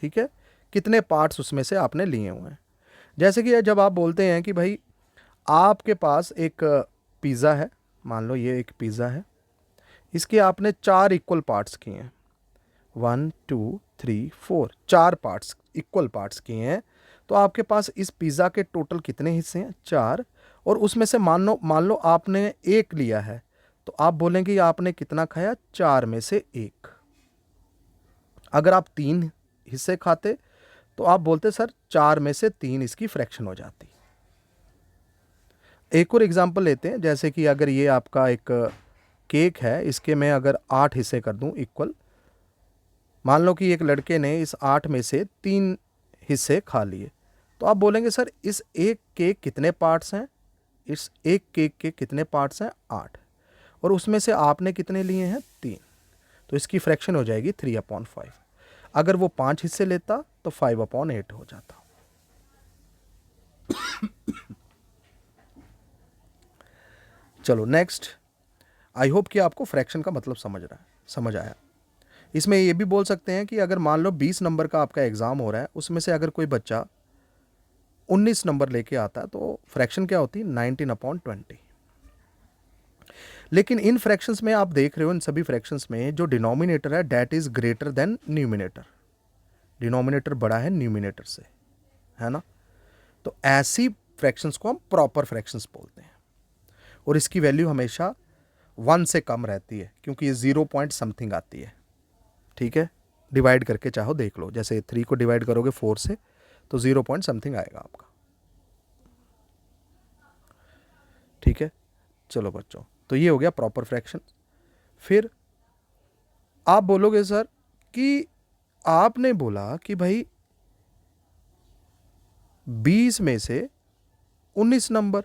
ठीक है, कितने पार्ट्स उसमें से आपने लिए हुए हैं। जैसे कि जब आप बोलते हैं कि भाई आपके पास एक पिज़्ज़ा है, मान लो ये एक पिज़्ज़ा है, इसके आपने 4 इक्वल पार्ट्स किए हैं, 1 2 3 4, 4 पार्ट्स इक्वल पार्ट्स किए हैं। तो आपके पास इस पिज़्ज़ा के टोटल कितने हिस्से हैं? 4। और उसमें से मान लो आपने एक लिया है, तो आप बोलेंगे आपने कितना खाया? 4 में से 1। अगर आप 3 हिस्से खाते तो आप बोलते सर 4 में से 3 इसकी फ्रैक्शन हो जाती। एक और एग्जांपल लेते हैं, जैसे कि अगर ये आपका एक केक है, इसके मैं अगर 8 हिस्से कर दूं इक्वल, मान लो कि एक लड़के ने इस 8 में से 3 हिस्से खा लिए, तो आप बोलेंगे सर इस एक केक कितने पार्ट्स हैं? इस एक केक के कितने पार्ट्स हैं? 8। और उसमें से आपने कितने लिए हैं? 3। तो इसकी फ्रैक्शन हो जाएगी 3/5। अगर वो 5 हिस्से लेता तो 5/8 हो जाता। चलो नेक्स्ट। आई होप कि आपको फ्रैक्शन का मतलब समझ आया। इसमें ये भी बोल सकते हैं कि अगर मान लो 20 नंबर का आपका एग्ज़ाम हो रहा है, उसमें से अगर कोई बच्चा 19 नंबर लेके आता है तो फ्रैक्शन क्या होती है? 19/20। लेकिन इन फ्रैक्शंस में आप देख रहे हो, इन सभी फ्रैक्शंस में जो डिनोमिनेटर है that is greater than numerator. Denominator बड़ा है न्यूमिनेटर से, है ना? तो ऐसी फ्रैक्शंस को हम प्रॉपर फ्रैक्शंस बोलते हैं और इसकी वैल्यू हमेशा 1 से कम रहती है क्योंकि ये 0 पॉइंट समथिंग आती है। ठीक है, डिवाइड करके चाहो देख लो, जैसे 3 को डिवाइड करोगे 4 से तो 0 पॉइंट समथिंग आएगा आपका। ठीक है, चलो बच्चों, तो ये हो गया प्रॉपर फ्रैक्शन। फिर आप बोलोगे सर कि आपने बोला कि भाई 20 में से 19 नंबर,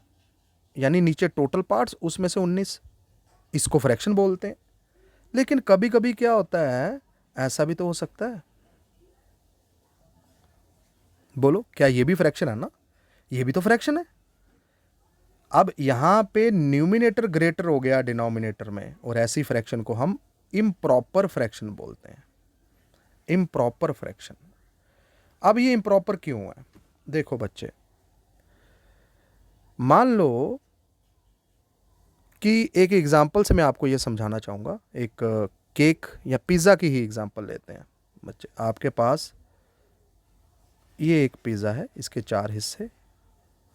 यानी नीचे टोटल पार्ट्स उसमें से 19, इसको फ्रैक्शन बोलते हैं। लेकिन कभी कभी क्या होता है, ऐसा भी तो हो सकता है। बोलो, क्या ये भी फ्रैक्शन है ना? ये भी तो फ्रैक्शन है। अब यहां पे न्यूमिनेटर ग्रेटर हो गया डिनोमिनेटर में, और ऐसी फ्रैक्शन को हम इम्प्रॉपर फ्रैक्शन बोलते हैं। Improper fraction. अब ये इम्प्रॉपर क्यों है? देखो बच्चे, मान लो कि एक एग्जाम्पल से मैं आपको ये समझाना चाहूँगा। एक केक या पिज़्ज़ा की ही एग्जाम्पल लेते हैं बच्चे। आपके पास ये एक पिज़्ज़ा है, इसके 4 हिस्से,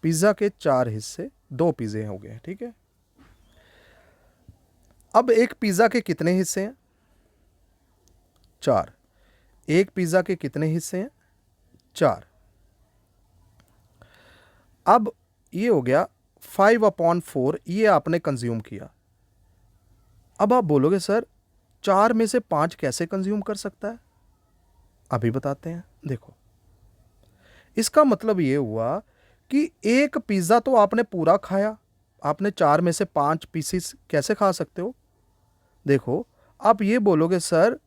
पिज़्ज़ा के 4 हिस्से, 2 पिज़्ज़े हो गए, ठीक है। अब एक पिज़्ज़ा के कितने हिस्से हैं? 4। एक पिज़्ज़ा के कितने हिस्से हैं? 4। अब ये हो गया 5/4, ये आपने कंज्यूम किया। अब आप बोलोगे सर 4 में से 5 कैसे कंज्यूम कर सकता है? अभी बताते हैं। देखो, इसका मतलब ये हुआ कि एक पिज़्ज़ा तो आपने पूरा खाया, आपने 4 में से 5 पीसीस कैसे खा सकते हो? देखो, आप ये बोलोगे सर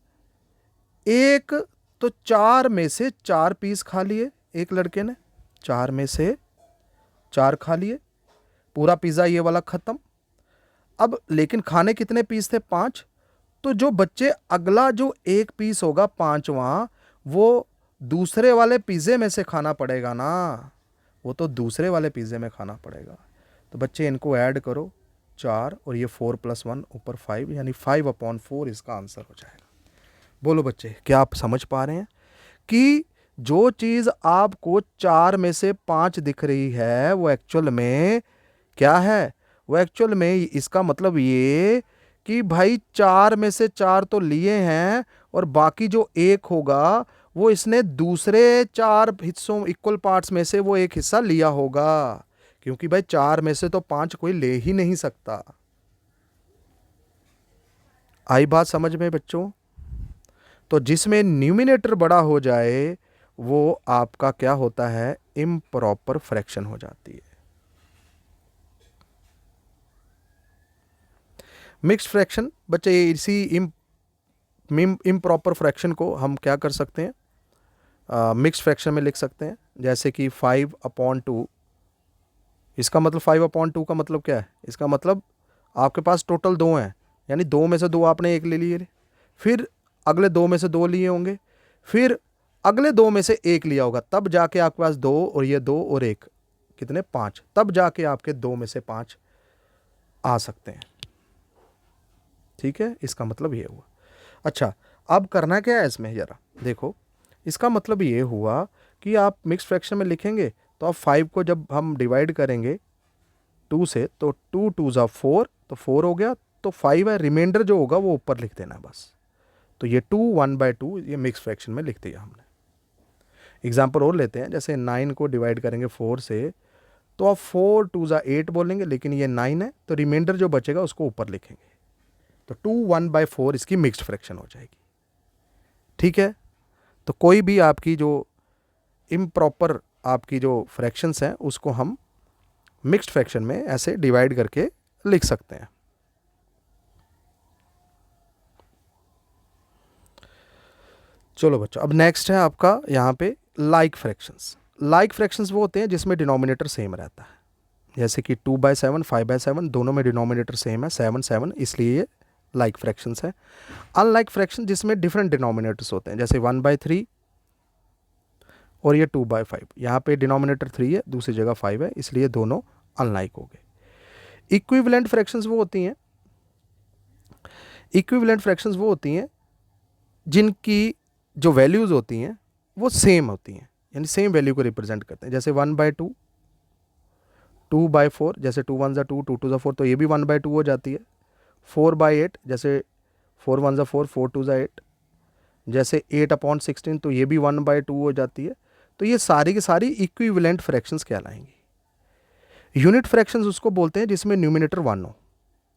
एक तो 4 में से 4 पीस खा लिए, एक लड़के ने 4 में से 4 खा लिए, पूरा पिज़्ज़ा ये वाला ख़त्म। अब लेकिन खाने कितने पीस थे? 5। तो जो बच्चे अगला जो एक पीस होगा 5वां, वो दूसरे वाले पिज़्ज़े में से खाना पड़ेगा ना, वो तो दूसरे वाले पिज़्ज़े में खाना पड़ेगा। तो बच्चे इनको ऐड करो, 4 और ये 4 + 1 ऊपर 5, यानी 5/4 इसका आंसर हो जाएगा। बोलो बच्चे, क्या आप समझ पा रहे हैं कि जो चीज़ आपको 4 में से 5 दिख रही है वो एक्चुअल में क्या है? वो एक्चुअल में इसका मतलब ये कि भाई 4 में से 4 तो लिए हैं, और बाकी जो एक होगा वो इसने दूसरे 4 हिस्सों, इक्वल पार्ट्स में से वो एक हिस्सा लिया होगा, क्योंकि भाई 4 में से तो 5 कोई ले ही नहीं सकता। आई बात समझ में बच्चों? तो जिसमें न्यूमिनेटर बड़ा हो जाए वो आपका क्या होता है? इम्प्रॉपर फ्रैक्शन हो जाती है। मिक्स्ड फ्रैक्शन बच्चे, इसी इम्प्रॉपर फ्रैक्शन को हम क्या कर सकते हैं? मिक्स्ड फ्रैक्शन में लिख सकते हैं, जैसे कि 5/2। इसका मतलब 5/2 का मतलब क्या है? इसका मतलब आपके पास टोटल 2 हैं, यानी 2 में से 2 आपने एक ले लिए, फिर अगले 2 में से 2 लिए होंगे, फिर अगले 2 में से 1 लिया होगा, तब जाके आपके पास 2 और ये 2 और 1 कितने? 5, तब जाके आपके 2 में से 5 आ सकते हैं। ठीक है, इसका मतलब ये हुआ। अच्छा, अब करना क्या है इसमें, ज़रा देखो। इसका मतलब ये हुआ कि आप मिक्स फ्रैक्शन में लिखेंगे तो आप 5 को जब हम डिवाइड करेंगे 2 से, तो 2 2 ज़ा 4, तो 4 हो गया, तो 5 है, रिमाइंडर जो होगा वो ऊपर लिख देना बस। तो ये 2 1/2 ये मिक्स फ्रैक्शन में लिख दिया हमने। एग्जाम्पल और लेते हैं, जैसे 9 को डिवाइड करेंगे 4 से, तो आप 4 2 ज़ा 8 बोलेंगे, लेकिन ये 9 है, तो रिमाइंडर जो बचेगा उसको ऊपर लिखेंगे, तो 2 1/4 इसकी मिक्स्ड फ्रैक्शन हो जाएगी। ठीक है, तो कोई भी आपकी जो इम्प्रॉपर आपकी जो फ्रैक्शंस हैं उसको हम मिक्स्ड फ्रैक्शन में ऐसे डिवाइड करके लिख सकते हैं। चलो बच्चों, अब नेक्स्ट है आपका यहाँ पे लाइक फ्रैक्शंस। लाइक फ्रैक्शंस वो होते हैं जिसमें डिनोमिनेटर सेम रहता है, जैसे कि 2/7 5/7 दोनों में डिनोमिनेटर सेम है 7 7, इसलिए ये लाइक फ्रैक्शंस है। अनलाइक फ्रैक्शन जिसमें डिफरेंट डिनोमिनेटर्स होते हैं, जैसे 1/3 और ये 2/5, यहाँ पे डिनोमिनेटर 3 है, दूसरी जगह 5 है, इसलिए दोनों अनलाइक हो गए। इक्विवेलेंट फ्रैक्शंस वो होती हैं, इक्विवेलेंट फ्रैक्शंस वो होती हैं जिनकी जो वैल्यूज़ होती हैं वो सेम होती हैं, यानी सेम वैल्यू को रिप्रेजेंट करते हैं, जैसे 1/2 2/4, जैसे 2 1 ज़ा 2 2 2 ज़ा 4, तो ये भी 1/2 हो जाती है। 4/8, जैसे 4 1 ज़ा 4 4 2 ज़ा 8, जैसे 8/16, तो ये भी 1/2 हो जाती है। तो ये सारी की सारी इक्विवेलेंट फ्रैक्शंस कहलाएंगी। यूनिट फ्रैक्शंस उसको बोलते हैं जिसमें न्यूमिनेटर 1 हो,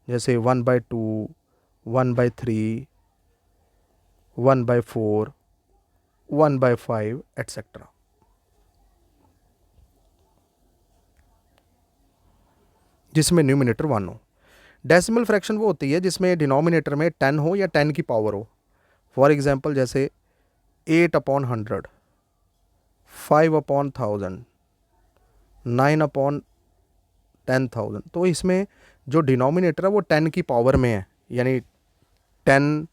जैसे 1/2 1/3 1/4 1/5 एटसेट्रा। जिसमें न्यूमिनेटर 1 हो। डेसिमल फ्रैक्शन वो होती है जिसमें डिनोमिनेटर में 10 हो या 10 की पावर हो। फॉर एग्जांपल जैसे 8/100, 5/1000, 9/10,000। तो इसमें जो डिनोमिनेटर है वो 10 की पावर में है, यानी 10,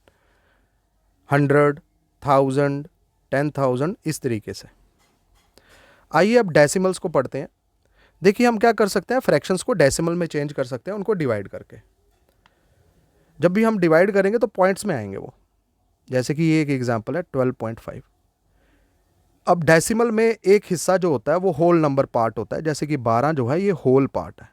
100, 1000, 10,000, इस तरीके से। आइए अब डेसिमल्स को पढ़ते हैं। देखिए हम क्या कर सकते हैं, फ्रैक्शंस को डेसिमल में चेंज कर सकते हैं उनको डिवाइड करके। जब भी हम डिवाइड करेंगे तो पॉइंट्स में आएंगे वो, जैसे कि ये एक एग्जांपल है 12.5। अब डेसिमल में एक हिस्सा जो होता है वो होल नंबर पार्ट होता है, जैसे कि 12 जो है ये होल पार्ट है,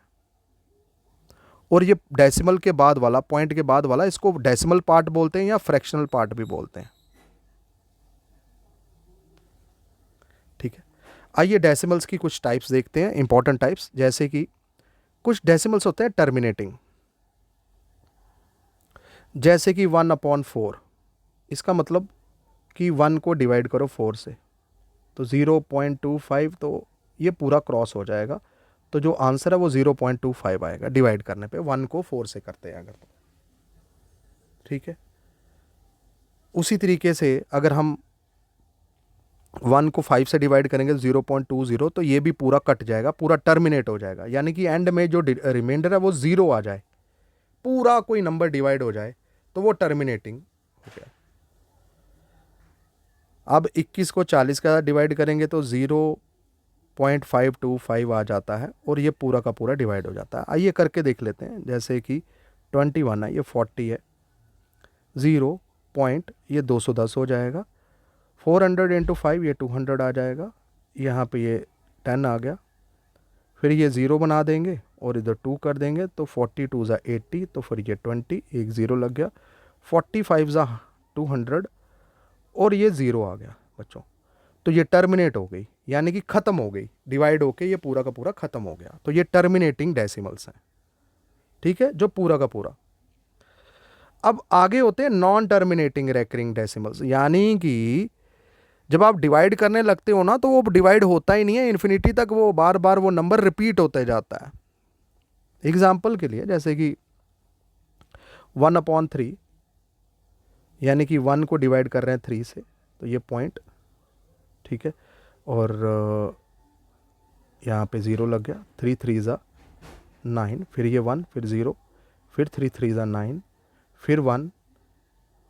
और ये डेसिमल के बाद वाला, पॉइंट के बाद वाला, इसको डेसिमल पार्ट बोलते हैं या फ्रैक्शनल पार्ट भी बोलते हैं। ठीक है, आइए डेसिमल्स की कुछ टाइप्स देखते हैं, इंपॉर्टेंट टाइप्स। जैसे कि कुछ डेसिमल्स होते हैं टर्मिनेटिंग, जैसे कि 1/4। इसका मतलब कि 1 को डिवाइड करो 4 से तो 0.25, तो ये पूरा क्रॉस हो जाएगा, तो जो आंसर है वो 0.25 आएगा डिवाइड करने पे। 1 को 4 से करते हैं अगर तो, ठीक है। उसी तरीके से अगर हम 1 को 5 से डिवाइड करेंगे 0.20, तो ये भी पूरा कट जाएगा, पूरा टर्मिनेट हो जाएगा, यानी कि एंड में जो रिमाइंडर है वो 0 आ जाए, पूरा कोई नंबर डिवाइड हो जाए तो वो टर्मिनेटिंग हो गया। अब 21 को 40 का डिवाइड करेंगे तो 0.525 आ जाता है और ये पूरा का पूरा डिवाइड हो जाता है। आइए करके देख लेते हैं। जैसे कि 21 है, ये 40 है, 0 पॉइंट, ये 210 हो जाएगा। 400 इंटू 5, ये 200 आ जाएगा। यहाँ पे ये 10 आ गया, फिर ये 0 बना देंगे और इधर 2 कर देंगे, तो 42 ज़ा 80, तो फिर ये 20, एक 0 लग गया। 45 ज़ा 200 और ये 0 आ गया बच्चों, तो ये टर्मिनेट हो गई, यानी कि ख़त्म हो गई, डिवाइड होके ये पूरा का पूरा ख़त्म हो गया। तो ये टर्मिनेटिंग डेसिमल्स हैं, ठीक है, जो पूरा का पूरा। अब आगे होते हैं नॉन टर्मिनेटिंग रेकरिंग डेसिमल्स, यानी कि जब आप डिवाइड करने लगते हो ना तो वो डिवाइड होता ही नहीं है इन्फिनिटी तक, वो बार बार वो नंबर रिपीट होते जाता है। एग्जाम्पल के लिए जैसे कि 1/3, यानी कि 1 को डिवाइड कर रहे हैं 3 से, तो ये पॉइंट, ठीक है, और यहाँ पे 0 लग गया। 3 3 ज़ा 9, फिर ये 1, फिर 0, फिर 3 3 ज़ा 9, फिर 1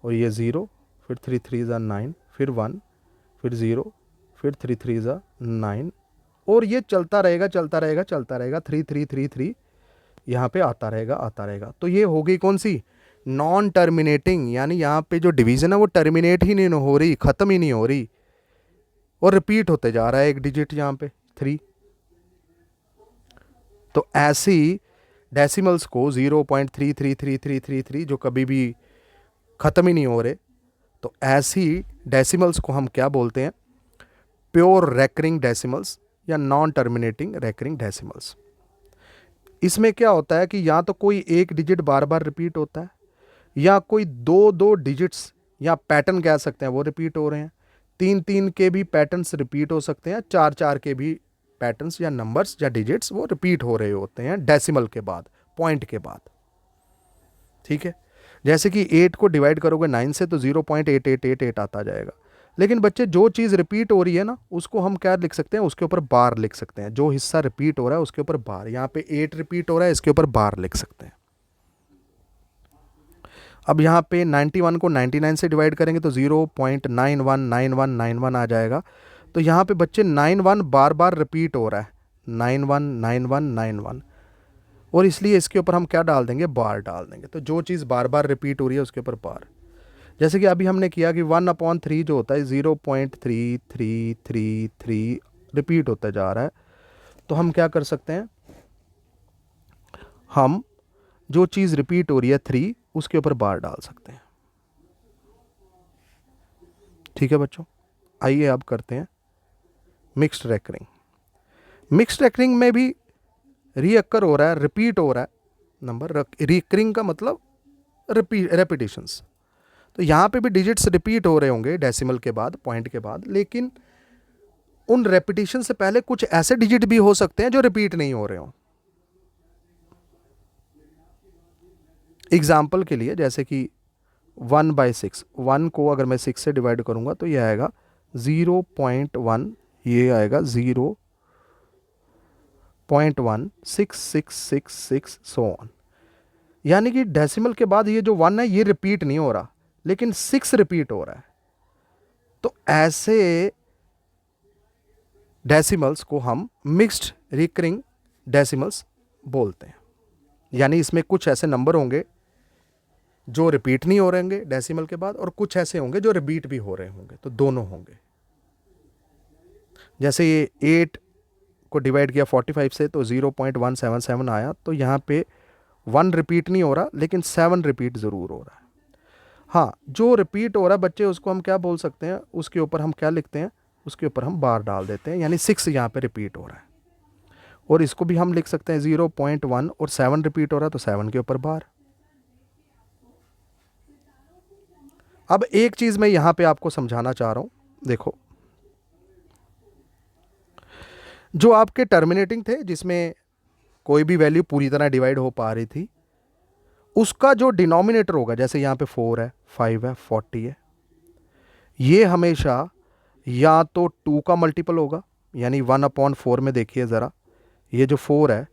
और ये 0, फिर 3 3 ज़ा 9, फिर 1, फिर 0, फिर 3 3 ज़ा 9, और ये चलता रहेगा चलता रहेगा चलता रहेगा। 3 3 3 3 यहाँ पे आता रहेगा आता रहेगा। तो ये हो गई कौन सी, नॉन टर्मिनेटिंग, यानी यहाँ पे जो डिवीज़न है वो टर्मिनेट ही नहीं हो रही, ख़त्म ही नहीं हो रही, और रिपीट होते जा रहा है एक डिजिट यहाँ पे 3। तो ऐसी डेसिमल्स को 0.333333 जो कभी भी ख़त्म ही नहीं हो रहे, तो ऐसी डेसिमल्स को हम क्या बोलते हैं, प्योर रेकरिंग डेसिमल्स या नॉन टर्मिनेटिंग रेकरिंग डेसिमल्स। इसमें क्या होता है कि या तो कोई एक डिजिट बार बार रिपीट होता है, या कोई दो दो डिजिट्स या पैटर्न कह सकते हैं वो रिपीट हो रहे हैं। 3 3 के भी पैटर्न्स रिपीट हो सकते हैं, 4 4 के भी पैटर्न्स या नंबर्स या डिजिट्स वो रिपीट हो रहे होते हैं डेसिमल के बाद, पॉइंट के बाद, ठीक है। जैसे कि 8 को डिवाइड करोगे 9 से तो 0.8888 आता जाएगा। लेकिन बच्चे जो चीज़ रिपीट हो रही है ना उसको हम क्या लिख सकते हैं, उसके ऊपर बार लिख सकते हैं। जो हिस्सा रिपीट हो रहा है उसके ऊपर बार, यहाँ पे 8 रिपीट हो रहा है, इसके ऊपर बार लिख सकते हैं। अब यहाँ पे 91 को 99 से डिवाइड करेंगे तो 0.919191 आ जाएगा। तो यहाँ पे बच्चे 91 बार बार रिपीट हो रहा है, 919191, और इसलिए इसके ऊपर हम क्या डाल देंगे, बार डाल देंगे। तो जो चीज़ बार बार रिपीट हो रही है उसके ऊपर बार। जैसे कि अभी हमने किया कि 1/3 जो होता है 0.3333 रिपीट होता जा रहा है, तो हम क्या कर सकते हैं, हम जो चीज़ रिपीट हो रही है 3 उसके ऊपर बार डाल सकते हैं, ठीक है बच्चों। आइए अब करते हैं मिक्स्ड रेकरिंग। मिक्स्ड रेकरिंग में भी रीअक्कर हो रहा है, रिपीट हो रहा है नंबर। रिकरिंग का मतलब रेपिटेशंस, तो यहाँ पे भी डिजिट्स रिपीट हो रहे होंगे डेसिमल के बाद, पॉइंट के बाद, लेकिन उन रेपिटेशन से पहले कुछ ऐसे डिजिट भी हो सकते हैं जो रिपीट नहीं हो रहे हो। एग्जाम्पल के लिए जैसे कि 1/6, 1 को अगर मैं 6 से डिवाइड करूँगा तो ये आएगा 0.1, ये आएगा 0.16666 सो ऑन। यानी कि डेसिमल के बाद ये जो 1 है ये रिपीट नहीं हो रहा, लेकिन 6 रिपीट हो रहा है। तो ऐसे डेसिमल्स को हम मिक्स्ड रिकरिंग डेसिमल्स बोलते हैं। यानी इसमें कुछ ऐसे नंबर होंगे जो रिपीट नहीं हो रहे होंगे डेसिमल के बाद, और कुछ ऐसे होंगे जो रिपीट भी हो रहे होंगे, तो दोनों होंगे। जैसे ये 8 को डिवाइड किया 45 से तो 0.177 आया, तो यहाँ पे 1 रिपीट नहीं हो रहा, लेकिन 7 रिपीट ज़रूर हो रहा है। हाँ, जो रिपीट हो रहा है बच्चे उसको हम क्या बोल सकते हैं, उसके ऊपर हम क्या लिखते हैं, उसके ऊपर हम बार डाल देते हैं, यानी 6 यहाँ पे रिपीट हो रहा है। और इसको भी हम लिख सकते हैं 0.1 और 7 रिपीट हो रहा है तो 7 के ऊपर बार। अब एक चीज़ मैं यहाँ पे आपको समझाना चाह रहा हूँ, देखो जो आपके टर्मिनेटिंग थे जिसमें कोई भी वैल्यू पूरी तरह डिवाइड हो पा रही थी, उसका जो डिनोमिनेटर होगा, जैसे यहाँ पे 4 है, 5 है, 40 है, ये हमेशा या तो 2 का मल्टीपल होगा, यानी 1/4 में देखिए ज़रा, ये जो 4 है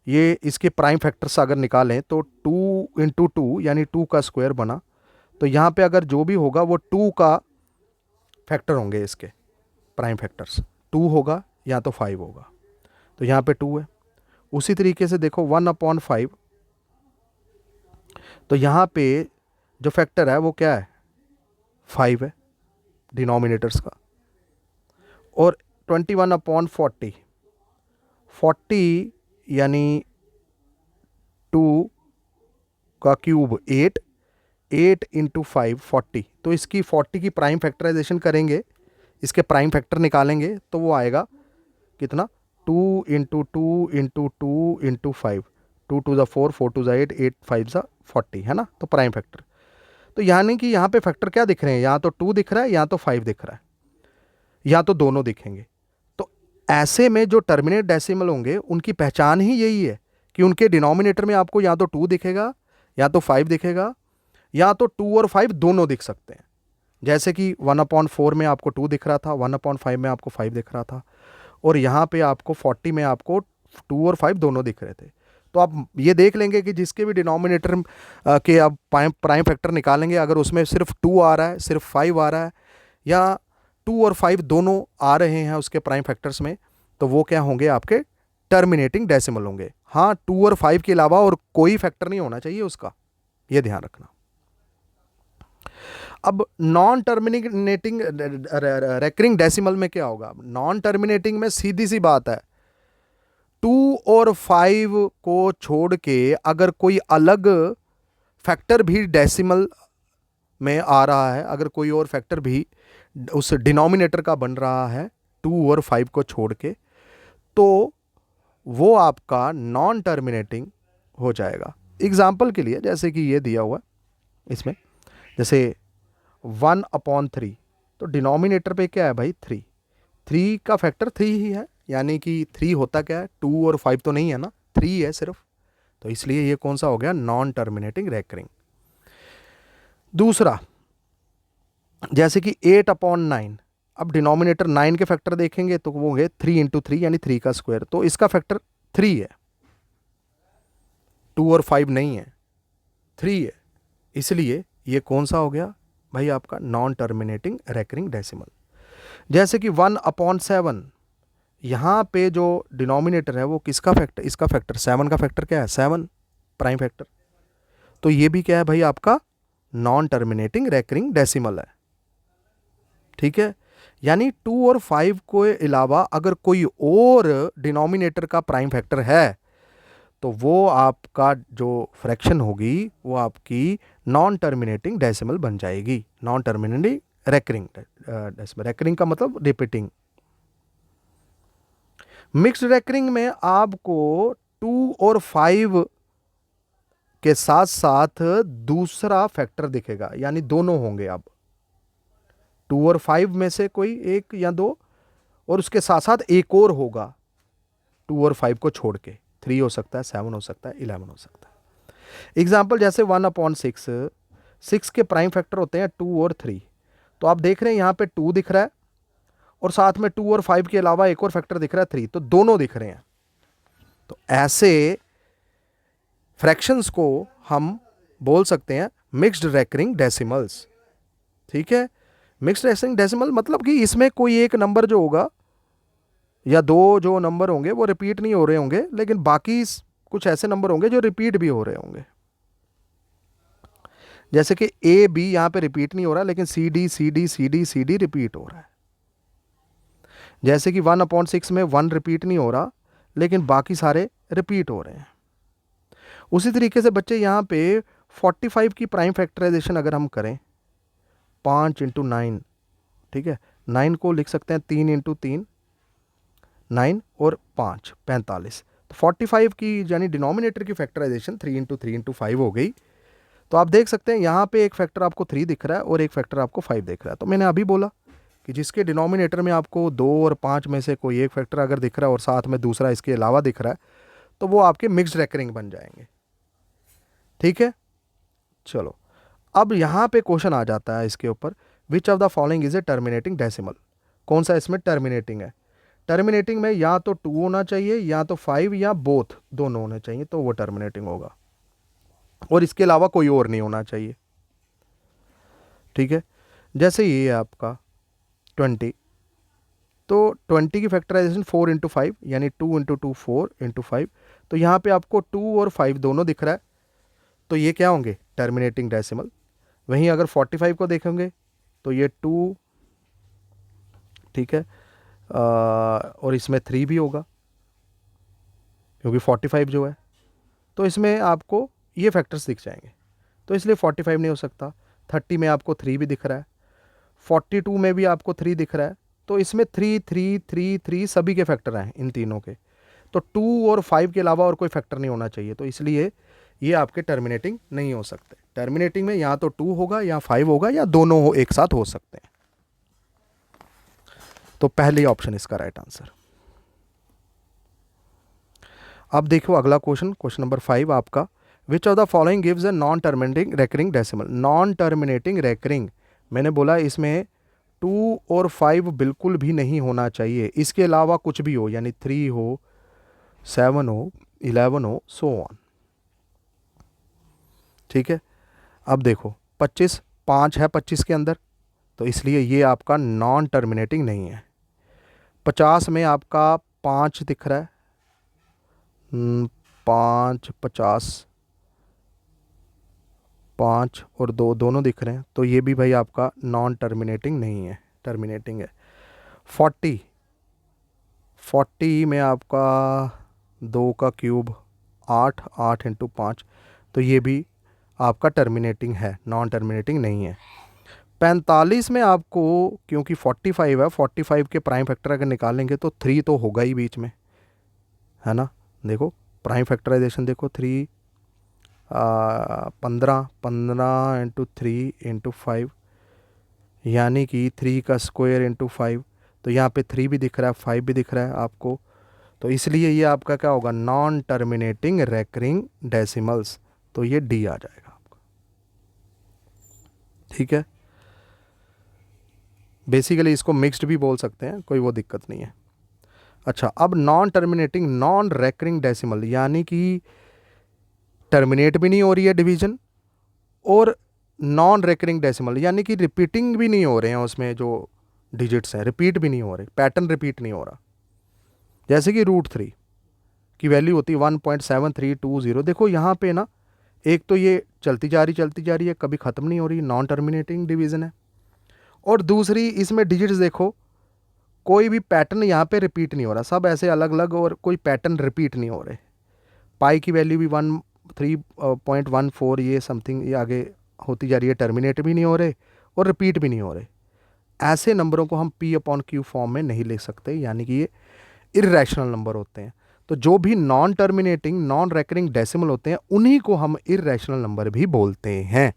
ये इसके प्राइम फैक्टर्स अगर निकालें तो 2 × 2 यानी 2 का स्क्वायर बना, तो यहाँ पे अगर जो भी होगा वो 2 का फैक्टर होंगे, इसके प्राइम फैक्टर्स 2 होगा या तो 5 होगा, तो यहाँ पे 2 है। उसी तरीके से देखो 1/5, तो यहाँ पे जो फैक्टर है वो क्या है, 5 है डिनोमिनेटर्स का। और 21/40, 40 यानी 2 का क्यूब 8, 8 × 5 40, तो इसकी 40 की प्राइम फैक्टराइजेशन करेंगे, इसके प्राइम फैक्टर निकालेंगे तो वो आएगा कितना, 2 × 2 × 2 × 5, 2 to the 4, 4 to the 8, 8 5 सा 40 है ना, तो प्राइम फैक्टर। तो यानी कि यहाँ पे फैक्टर क्या दिख रहे हैं, या तो 2 दिख रहा है या तो 5 दिख रहा है, या तो दोनों दिखेंगे। तो ऐसे में जो टर्मिनेट डेसिमल होंगे उनकी पहचान ही यही है कि उनके डिनोमिनेटर में आपको या तो 2 दिखेगा या तो 5 दिखेगा, या तो 2 और 5 दोनों दिख सकते हैं। जैसे कि 1/4 में आपको 2 दिख रहा था, 1/5 में आपको 5 दिख रहा था, और यहाँ पे आपको 40 में आपको 2 और 5 दोनों दिख रहे थे। तो आप ये देख लेंगे कि जिसके भी डिनोमिनेटर के आप प्राइम फैक्टर निकालेंगे, अगर उसमें सिर्फ 2 आ रहा है, सिर्फ 5 आ रहा है, या 2 और 5 दोनों आ रहे हैं उसके प्राइम फैक्टर्स में, तो वो क्या होंगे, आपके टर्मिनेटिंग डेसिमल होंगे। हाँ, 2 और 5 के अलावा और कोई फैक्टर नहीं होना चाहिए उसका, ये ध्यान रखना। अब नॉन टर्मिनेटिंग रेकरिंग डेसिमल में क्या होगा, नॉन टर्मिनेटिंग में सीधी सी बात है, 2 और 5 को छोड़ के अगर कोई अलग फैक्टर भी डेसिमल में आ रहा है, अगर कोई और फैक्टर भी उस डिनोमिनेटर का बन रहा है 2 और 5 को छोड़ के, तो वो आपका नॉन टर्मिनेटिंग हो जाएगा। एग्जाम्पल के लिए जैसे कि ये दिया हुआ इसमें, जैसे 1/3, तो डिनोमिनेटर पे क्या है भाई, 3, 3 का फैक्टर 3 ही है, यानी कि 3 होता क्या है, 2 और 5 तो नहीं है ना, 3 है सिर्फ, तो इसलिए ये कौन सा हो गया, नॉन टर्मिनेटिंग रेकरिंग। दूसरा, जैसे कि 8/9, अब डिनोमिनेटर 9 के फैक्टर देखेंगे तो वो है 3 × 3 यानी 3 का स्क्वायर, तो इसका फैक्टर 3 है, 2 और 5 नहीं है, 3 है, इसलिए ये कौन सा हो गया भाई, आपका नॉन टर्मिनेटिंग रेकरिंग डेसिमल। जैसे कि 1/7, यहाँ पे जो डिनोमिनेटर है वो किसका फैक्टर, इसका फैक्टर 7 का फैक्टर क्या है, 7 प्राइम फैक्टर, तो ये भी क्या है भाई, आपका नॉन टर्मिनेटिंग रेकरिंग डेसिमल है। ठीक है, यानी 2 और 5 को अलावा अगर कोई और डिनोमिनेटर का प्राइम फैक्टर है तो वो आपका जो फ्रैक्शन होगी वो आपकी नॉन टर्मिनेटिंग डेसिमल बन जाएगी, non terminating recurring decimal. Recurring का मतलब रिपीटिंग। मिक्स्ड रेकरिंग में आपको 2 और 5 के साथ साथ दूसरा फैक्टर दिखेगा, यानी दोनों होंगे। अब 2 और 5 में से कोई एक या दो, और उसके साथ साथ एक और होगा 2 और 5 को छोड़ के, 3 हो सकता है, 7 हो सकता है, 11 हो सकता है। एग्जाम्पल जैसे 1/6, 6 के प्राइम फैक्टर होते हैं 2 और 3। तो आप देख रहे हैं यहाँ पे 2 दिख रहा है और साथ में 2 और 5 के अलावा एक और फैक्टर दिख रहा है 3, तो दोनों दिख रहे हैं। तो ऐसे फ्रैक्शंस को हम बोल सकते हैं मिक्स्ड रेकरिंग डेसिमल्स। ठीक है, मिक्स्ड रेकरिंग डेसिमल मतलब कि इसमें कोई एक नंबर जो होगा या दो जो नंबर होंगे वो रिपीट नहीं हो रहे होंगे, लेकिन बाकी कुछ ऐसे नंबर होंगे जो रिपीट भी हो रहे होंगे। जैसे कि ए बी यहां पे रिपीट नहीं हो रहा, लेकिन C D C D C D C D repeat हो रहा है। जैसे कि 1/6 में 1 रिपीट नहीं हो रहा, लेकिन बाकी सारे रिपीट हो रहे हैं। उसी तरीके से बच्चे यहाँ पे 45 की प्राइम फैक्टराइजेशन अगर हम करें 5 × 9, ठीक है, 9 को लिख सकते हैं 3 × 3, 9 और 5 45। तो 45 की यानी डिनोमिनेटर की फैक्टराइजेशन 3 × 3 × 5 हो गई। तो आप देख सकते हैं यहाँ पे एक फैक्टर आपको 3 दिख रहा है और एक फैक्टर आपको 5 दिख रहा है। तो मैंने अभी बोला कि जिसके डिनोमिनेटर में आपको 2 और 5 में से कोई एक फैक्टर अगर दिख रहा है और साथ में दूसरा इसके अलावा दिख रहा है, तो वो आपके मिक्स्ड रेकरिंग बन जाएंगे। ठीक है, चलो अब यहाँ पे क्वेश्चन आ जाता है इसके ऊपर, विच of the following is a terminating decimal. कौन सा इसमें टर्मिनेटिंग है? टर्मिनेटिंग में या तो 2 होना चाहिए या तो 5 या बोथ, दोनों होने चाहिए, तो वो टर्मिनेटिंग होगा और इसके अलावा कोई और नहीं होना चाहिए। ठीक है, जैसे ये है आपका 20, तो 20 की फैक्टराइजेशन 4 × 5 यानी 2 × 2 4 × 5। तो यहाँ पे आपको 2 और 5 दोनों दिख रहा है, तो ये क्या होंगे? Terminating decimal. वहीं अगर 45 को देखेंगे तो ये 2, ठीक है, और इसमें 3 भी होगा क्योंकि 45 जो है, तो इसमें आपको ये फैक्टर्स दिख जाएंगे, तो इसलिए 45 नहीं हो सकता। 30 में आपको 3 भी दिख रहा है, 42 में भी आपको 3 दिख रहा है, तो इसमें 3 3 3 3 सभी के फैक्टर हैं इन तीनों के, तो 2 और 5 के अलावा और कोई फैक्टर नहीं होना चाहिए, तो इसलिए ये आपके टर्मिनेटिंग नहीं हो सकते। टर्मिनेटिंग में या तो 2 होगा या 5 होगा या दोनों एक साथ हो सकते हैं। तो पहले ऑप्शन इसका राइट आंसर। अब देखो अगला क्वेश्चन, क्वेश्चन नंबर 5 आपका, विच of the following gives a non terminating recurring decimal. Non terminating recurring, मैंने बोला इसमें 2 और 5 बिल्कुल भी नहीं होना चाहिए, इसके अलावा कुछ भी हो, यानी 3 हो, 7 हो, 11 हो, सो ऑन। ठीक है, अब देखो 25 5 है 25 के अंदर, तो इसलिए ये आपका नॉन टर्मिनेटिंग नहीं है। 50 में आपका 5 दिख रहा है, 5 50, 5 और 2 दोनों दिख रहे हैं, तो ये भी भाई आपका नॉन टर्मिनेटिंग नहीं है, टर्मिनेटिंग है। 40 में आपका 2 का क्यूब 8 8 × 5, तो ये भी आपका टर्मिनेटिंग है, नॉन टर्मिनेटिंग नहीं है। 45 में आपको, क्योंकि 45 है, 45 के प्राइम फैक्टर अगर निकालेंगे तो 3 तो होगा ही बीच में, है ना। देखो प्राइम फैक्टराइजेशन देखो, 3 15 15 × 3 × 5 यानी कि 3 का स्क्वायर × 5, तो यहाँ पे 3 भी दिख रहा है, 5 भी दिख रहा है आपको, तो इसलिए ये आपका क्या होगा? नॉन टर्मिनेटिंग रेकरिंग डेसिमल्स, तो ये डी आ जाएगा आपका। ठीक है, बेसिकली इसको मिक्स्ड भी बोल सकते हैं, कोई वो दिक्कत नहीं है। अच्छा, अब non terminating non recurring decimal, यानी कि टर्मिनेट भी नहीं हो रही है डिवीजन, और नॉन रेकरिंग डेसिमल यानी कि रिपीटिंग भी नहीं हो रहे हैं, उसमें जो डिजिट्स हैं रिपीट भी नहीं हो रहे, पैटर्न रिपीट नहीं हो रहा। जैसे कि √3 की वैल्यू होती है 1.7320। देखो यहाँ पे ना, एक तो ये चलती जा रही है, कभी ख़त्म नहीं हो रही, नॉन टर्मिनेटिंग डिवीज़न है, और दूसरी इसमें डिजिट्स देखो, कोई भी पैटर्न यहाँ पे रिपीट नहीं हो रहा, सब ऐसे अलग अलग और कोई पैटर्न रिपीट नहीं हो रहे। पाई की वैल्यू भी 3.14 ये समथिंग ये आगे होती जा रही है, टर्मिनेट भी नहीं हो रहे और रिपीट भी नहीं हो रहे। ऐसे नंबरों को हम P/Q फॉर्म में नहीं लिख सकते, यानी कि ये इर्रेशनल नंबर होते हैं। तो जो भी non terminating non recurring decimal होते हैं उन्हीं को हम इर्रेशनल नंबर भी बोलते हैं।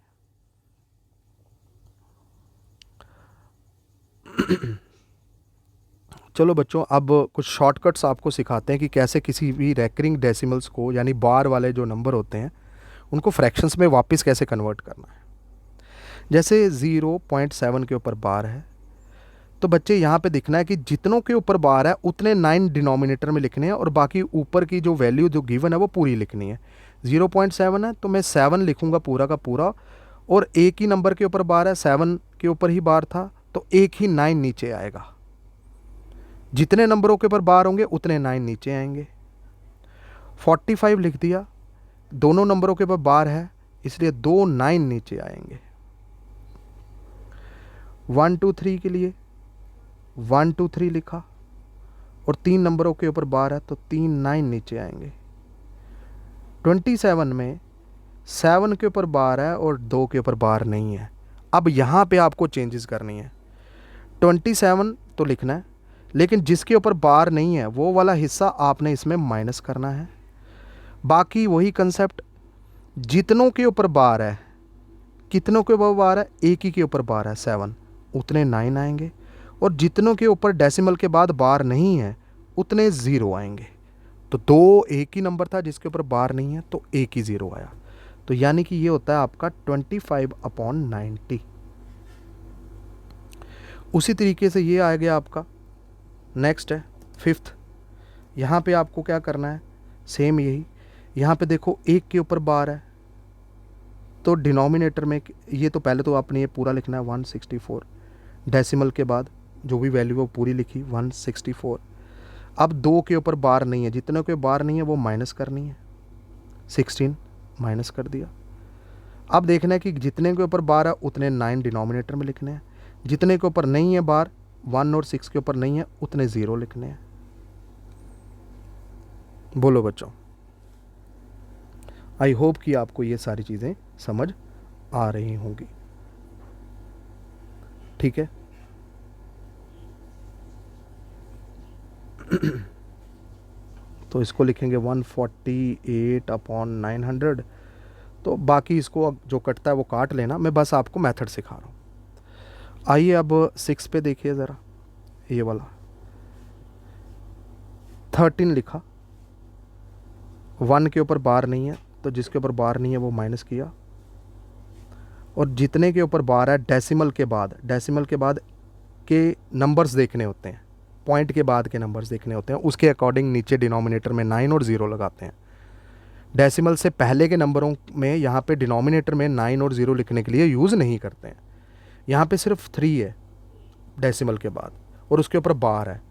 चलो बच्चों, अब कुछ शॉर्टकट्स आपको सिखाते हैं कि कैसे किसी भी रेकरिंग डेसिमल्स को, यानी बार वाले जो नंबर होते हैं, उनको फ्रैक्शंस में वापस कैसे कन्वर्ट करना है। जैसे 0.7 के ऊपर बार है, तो बच्चे यहाँ पे दिखना है कि जितनों के ऊपर बार है उतने 9 डिनोमिनेटर में लिखने हैं और बाकी ऊपर की जो वैल्यू जो गिवन है वो पूरी लिखनी है। 0.7 है तो मैं 7 लिखूंगा पूरा का पूरा, और एक ही नंबर के ऊपर बार है, 7 के ऊपर ही बार था तो एक ही 9 नीचे आएगा। जितने नंबरों के ऊपर बार होंगे उतने 9 नीचे आएंगे। 45 लिख दिया, दोनों नंबरों के ऊपर बार है इसलिए 2 9 नीचे आएंगे। 1 2 3 के लिए 1 2 3 लिखा और 3 नंबरों के ऊपर बार है तो 3 9 नीचे आएंगे। 27 में 7 के ऊपर बार है और 2 के ऊपर बार नहीं है। अब यहाँ पे आपको चेंजेस करनी है। 27 तो लिखना है, लेकिन जिसके ऊपर बार नहीं है वो वाला हिस्सा आपने इसमें माइनस करना है। बाकी वही कंसेप्ट, जितनों के ऊपर बार है, कितनों के ऊपर बार है, एक ही के ऊपर बार है 7, उतने 9 आएंगे, और जितनों के ऊपर डेसिमल के बाद बार नहीं है उतने 0 आएंगे। तो 2 एक ही नंबर था जिसके ऊपर बार नहीं है तो एक ही 0 आया। तो यानी कि ये होता है आपका 25/90। उसी तरीके से ये आ गया आपका। नेक्स्ट है 5th। यहाँ पे आपको क्या करना है, सेम यही। यहाँ पे देखो एक के ऊपर बार है तो डिनोमिनेटर में ये तो पहले तो आपने ये पूरा लिखना है 164, डेसिमल के बाद जो भी वैल्यू वो पूरी लिखी 164। अब 2 के ऊपर बार नहीं है, जितने के बार नहीं है वो माइनस करनी है, 16 माइनस कर दिया। अब देखना है कि जितने के ऊपर बार है उतने 9 डिनोमिनेटर में लिखने हैं, जितने के ऊपर नहीं है बार 1 और 6 के ऊपर नहीं है उतने 0 लिखने हैं। बोलो बच्चों, आई होप कि आपको ये सारी चीज़ें समझ आ रही होंगी। ठीक है। तो इसको लिखेंगे 148/900। तो बाकी इसको जो कटता है वो काट लेना, मैं बस आपको मेथड सिखा रहा हूँ। आइए अब 6 पे देखिए ज़रा, ये वाला 13 लिखा, 1 के ऊपर बार नहीं है तो जिसके ऊपर बार नहीं है वो माइनस किया, और जितने के ऊपर बार है डेसिमल के बाद के नंबर्स देखने होते हैं, पॉइंट के बाद के नंबर्स देखने होते हैं, उसके अकॉर्डिंग नीचे डिनोमिनेटर में 9 और 0 लगाते हैं। डेसिमल से पहले के नंबरों में यहाँ पे डिनोमिनेटर में 9 और 0 लिखने के लिए यूज़ नहीं करते हैं। यहाँ पे सिर्फ 3 है डेसिमल के बाद और उसके ऊपर बार है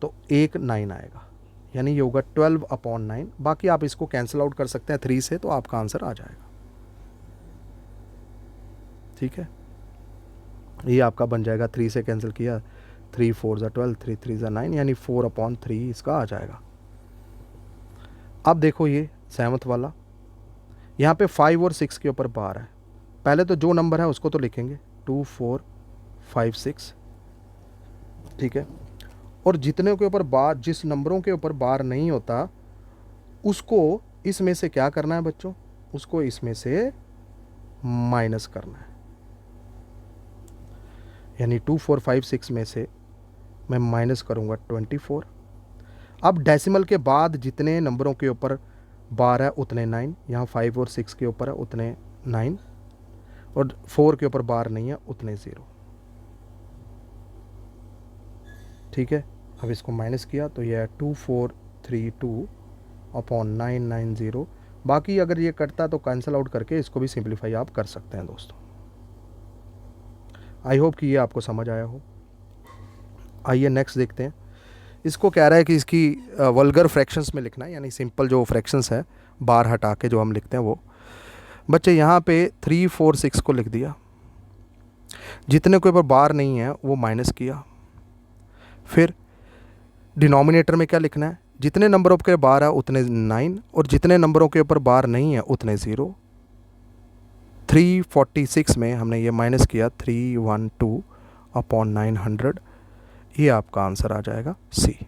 तो एक 9 आएगा, यानी ये होगा 12/9। बाकी आप इसको कैंसिल आउट कर सकते हैं 3 से, तो आपका आंसर आ जाएगा। ठीक है, ये आपका बन जाएगा, 3 से कैंसिल किया, 3 4 ज़ा 12, 3 3 ज़ा 9, यानी 4/3 इसका आ जाएगा। अब देखो ये 7th वाला, यहाँ पे 5 और 6 के ऊपर बार है। पहले तो जो नंबर है उसको तो लिखेंगे 2 4 5 6, ठीक है। और जितने के ऊपर बार, जिस नंबरों के ऊपर बार नहीं होता उसको इसमें से क्या करना है बच्चों, उसको इसमें से माइनस करना है। यानी 2 4 5 6 में से मैं माइनस करूँगा 24। अब डेसिमल के बाद जितने नंबरों के ऊपर बार है उतने 9, यहाँ 5 और 6 के ऊपर है उतने 9, और 4 के ऊपर बार नहीं है उतने 0। ठीक है, अब इसको माइनस किया तो यह है 2432/990। बाकी अगर ये कटता तो कैंसिल आउट करके इसको भी सिंप्लीफाई आप कर सकते हैं दोस्तों। आई होप कि ये आपको समझ आया हो। आइए नेक्स्ट देखते हैं। इसको कह रहा है कि इसकी वल्गर फ्रैक्शंस में लिखना है, यानी सिंपल जो फ्रैक्शंस है बार हटा के जो हम लिखते हैं वो। बच्चे यहाँ पे 3 4 6 को लिख दिया, जितने के ऊपर बार नहीं है वो माइनस किया। फिर डिनोमिनेटर में क्या लिखना है, जितने नंबरों के बार है उतने 9 और जितने नंबरों के ऊपर बार नहीं है उतने 0। 346 में हमने ये माइनस किया 312/900, ये आपका आंसर आ जाएगा सी।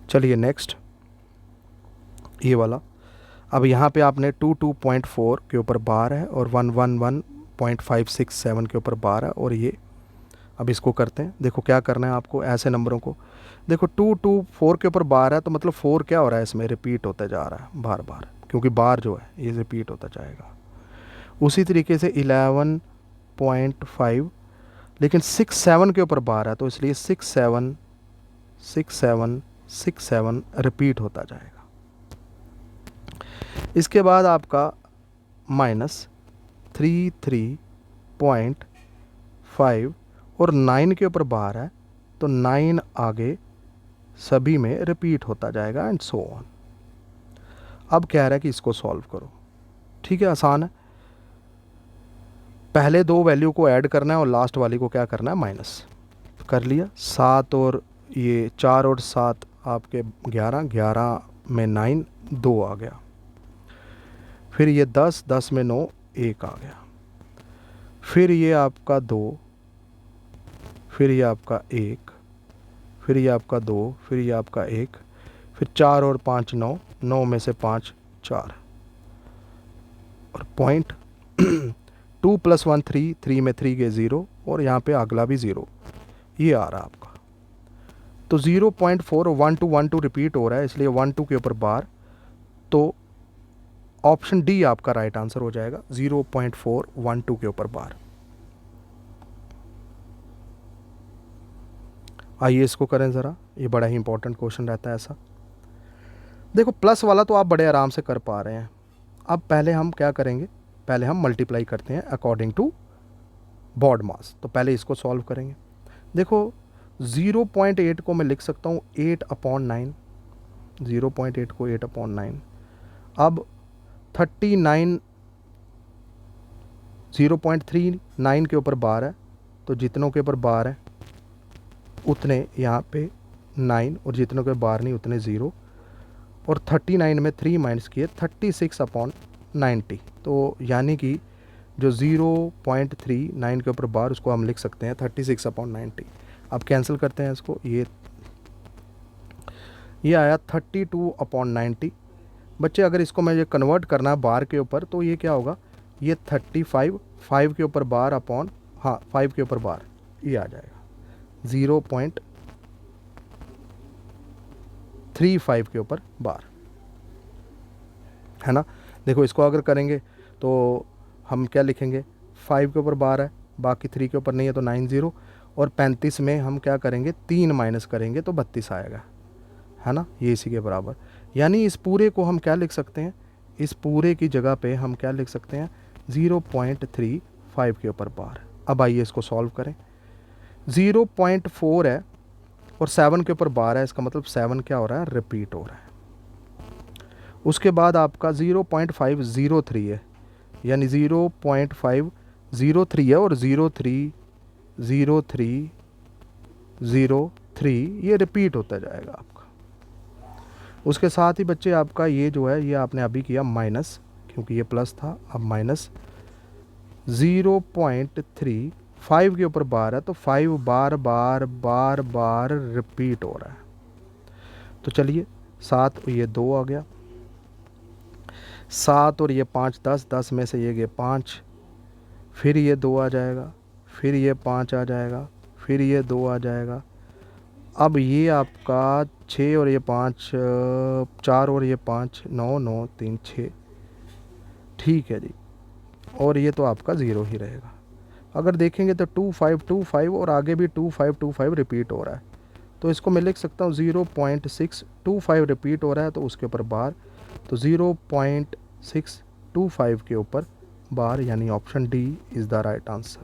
चलिए नेक्स्ट ये वाला। अब यहाँ पे आपने 22.4 के ऊपर बार है और 111.567 के ऊपर बार है, और ये अब इसको करते हैं। देखो क्या करना है आपको, ऐसे नंबरों को देखो 2 2 4 के ऊपर बार है, तो मतलब 4 क्या हो रहा है इसमें, रिपीट होता जा रहा है बार बार, क्योंकि बार जो है ये रिपीट होता जाएगा। उसी तरीके से 11.5, लेकिन 6 7 के ऊपर बार है, तो इसलिए 6 7 6 7 6 7 रिपीट होता जाएगा। इसके बाद आपका -33.5 और 9 के ऊपर बार है, तो 9 आगे सभी में रिपीट होता जाएगा एंड सो ऑन। अब कह रहा है कि इसको सॉल्व करो। ठीक है, आसान है। पहले दो वैल्यू को ऐड करना है और लास्ट वाली को क्या करना है, माइनस। कर लिया। 7 और ये 4 और 7 आपके 11, 11 में 9 2 आ गया। फिर ये 10, 10 में 9 1 आ गया। फिर ये आपका 2, फिर ये आपका 1, फिर ये आपका 2, फिर ये आपका 1, फिर 4 और 5 9, 9 में से 5 4, और पॉइंट 2 + 1 3, 3 में 3 गए 0, और यहाँ पे अगला भी 0, ये आ रहा आपका। तो 0.4 1 2 1 2 रिपीट हो रहा है, इसलिए 1 2 के ऊपर बार, तो ऑप्शन डी आपका राइट आंसर हो जाएगा, 0.4 1 2 के ऊपर बार। आइए इसको करें ज़रा, ये बड़ा ही इंपॉर्टेंट क्वेश्चन रहता है ऐसा। देखो प्लस वाला तो आप बड़े आराम से कर पा रहे हैं। अब पहले हम क्या करेंगे, पहले हम मल्टीप्लाई करते हैं अकॉर्डिंग टू बॉड मास। तो पहले इसको सॉल्व करेंगे। देखो 0.8 को मैं लिख सकता हूँ 8/9, 0.8 को 8/9। अब 39 0.39 के ऊपर बार है, तो जितनों के ऊपर बार है उतने यहाँ पे 9, और जितनों के बार नहीं उतने 0, और 39 में 3 माइनस किए 36/90। तो यानी कि जो 0.39 के ऊपर बार उसको हम लिख सकते हैं 36/90। अब कैंसिल करते हैं इसको, ये आया 32/90। बच्चे अगर इसको मैं ये कन्वर्ट करना है बार के ऊपर, तो ये क्या होगा, ये 35 5 के ऊपर बार अपॉन, हाँ 5 के ऊपर बार, ये आ जाएगा 0.35 के ऊपर बार, है ना। देखो इसको अगर करेंगे तो हम क्या लिखेंगे, 5 के ऊपर बार है, बाकी 3 के ऊपर नहीं है, तो 9 0, और 35 में हम क्या करेंगे 3 माइनस करेंगे तो 32 आएगा, है ना, ये इसी के बराबर। यानी इस पूरे को हम क्या लिख सकते हैं, इस पूरे की जगह पे हम क्या लिख सकते हैं 0.35 के ऊपर बार। अब आइए इसको सॉल्व करें। 0.4 है और 7 के ऊपर बार है, इसका मतलब 7 क्या हो रहा है, रिपीट हो रहा है। उसके बाद आपका 0.503 है, यानी 0.503 है, और 03 ये रिपीट होता जाएगा आपका। उसके साथ ही बच्चे आपका ये जो है, ये आपने अभी किया माइनस, क्योंकि ये प्लस था, अब माइनस 0.35 के ऊपर बार है, तो 5 बार बार बार बार रिपीट हो रहा है। तो चलिए 7 ये 2 आ गया, 7 और ये 5 10, 10 में से ये गए 5, फिर ये 2 आ जाएगा, फिर ये 5 आ जाएगा, फिर ये 2 आ जाएगा। अब ये आपका 6 और ये 5 4 और ये 5 9 9 3 6, ठीक है जी। और ये तो आपका 0 ही रहेगा। अगर देखेंगे तो 2 5 2 5 और आगे भी 2 5 2 5 रिपीट हो रहा है, तो इसको मैं लिख सकता हूँ 0.625 रिपीट हो रहा है, तो उसके ऊपर बार, तो 0.625 के ऊपर बार, यानी option D is the right answer.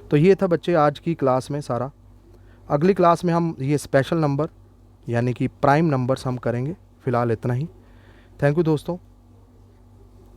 तो ये था बच्चे आज की क्लास में सारा। अगली क्लास में हम ये स्पेशल नंबर यानी कि प्राइम नंबर्स हम करेंगे। फ़िलहाल इतना ही। थैंक यू दोस्तों।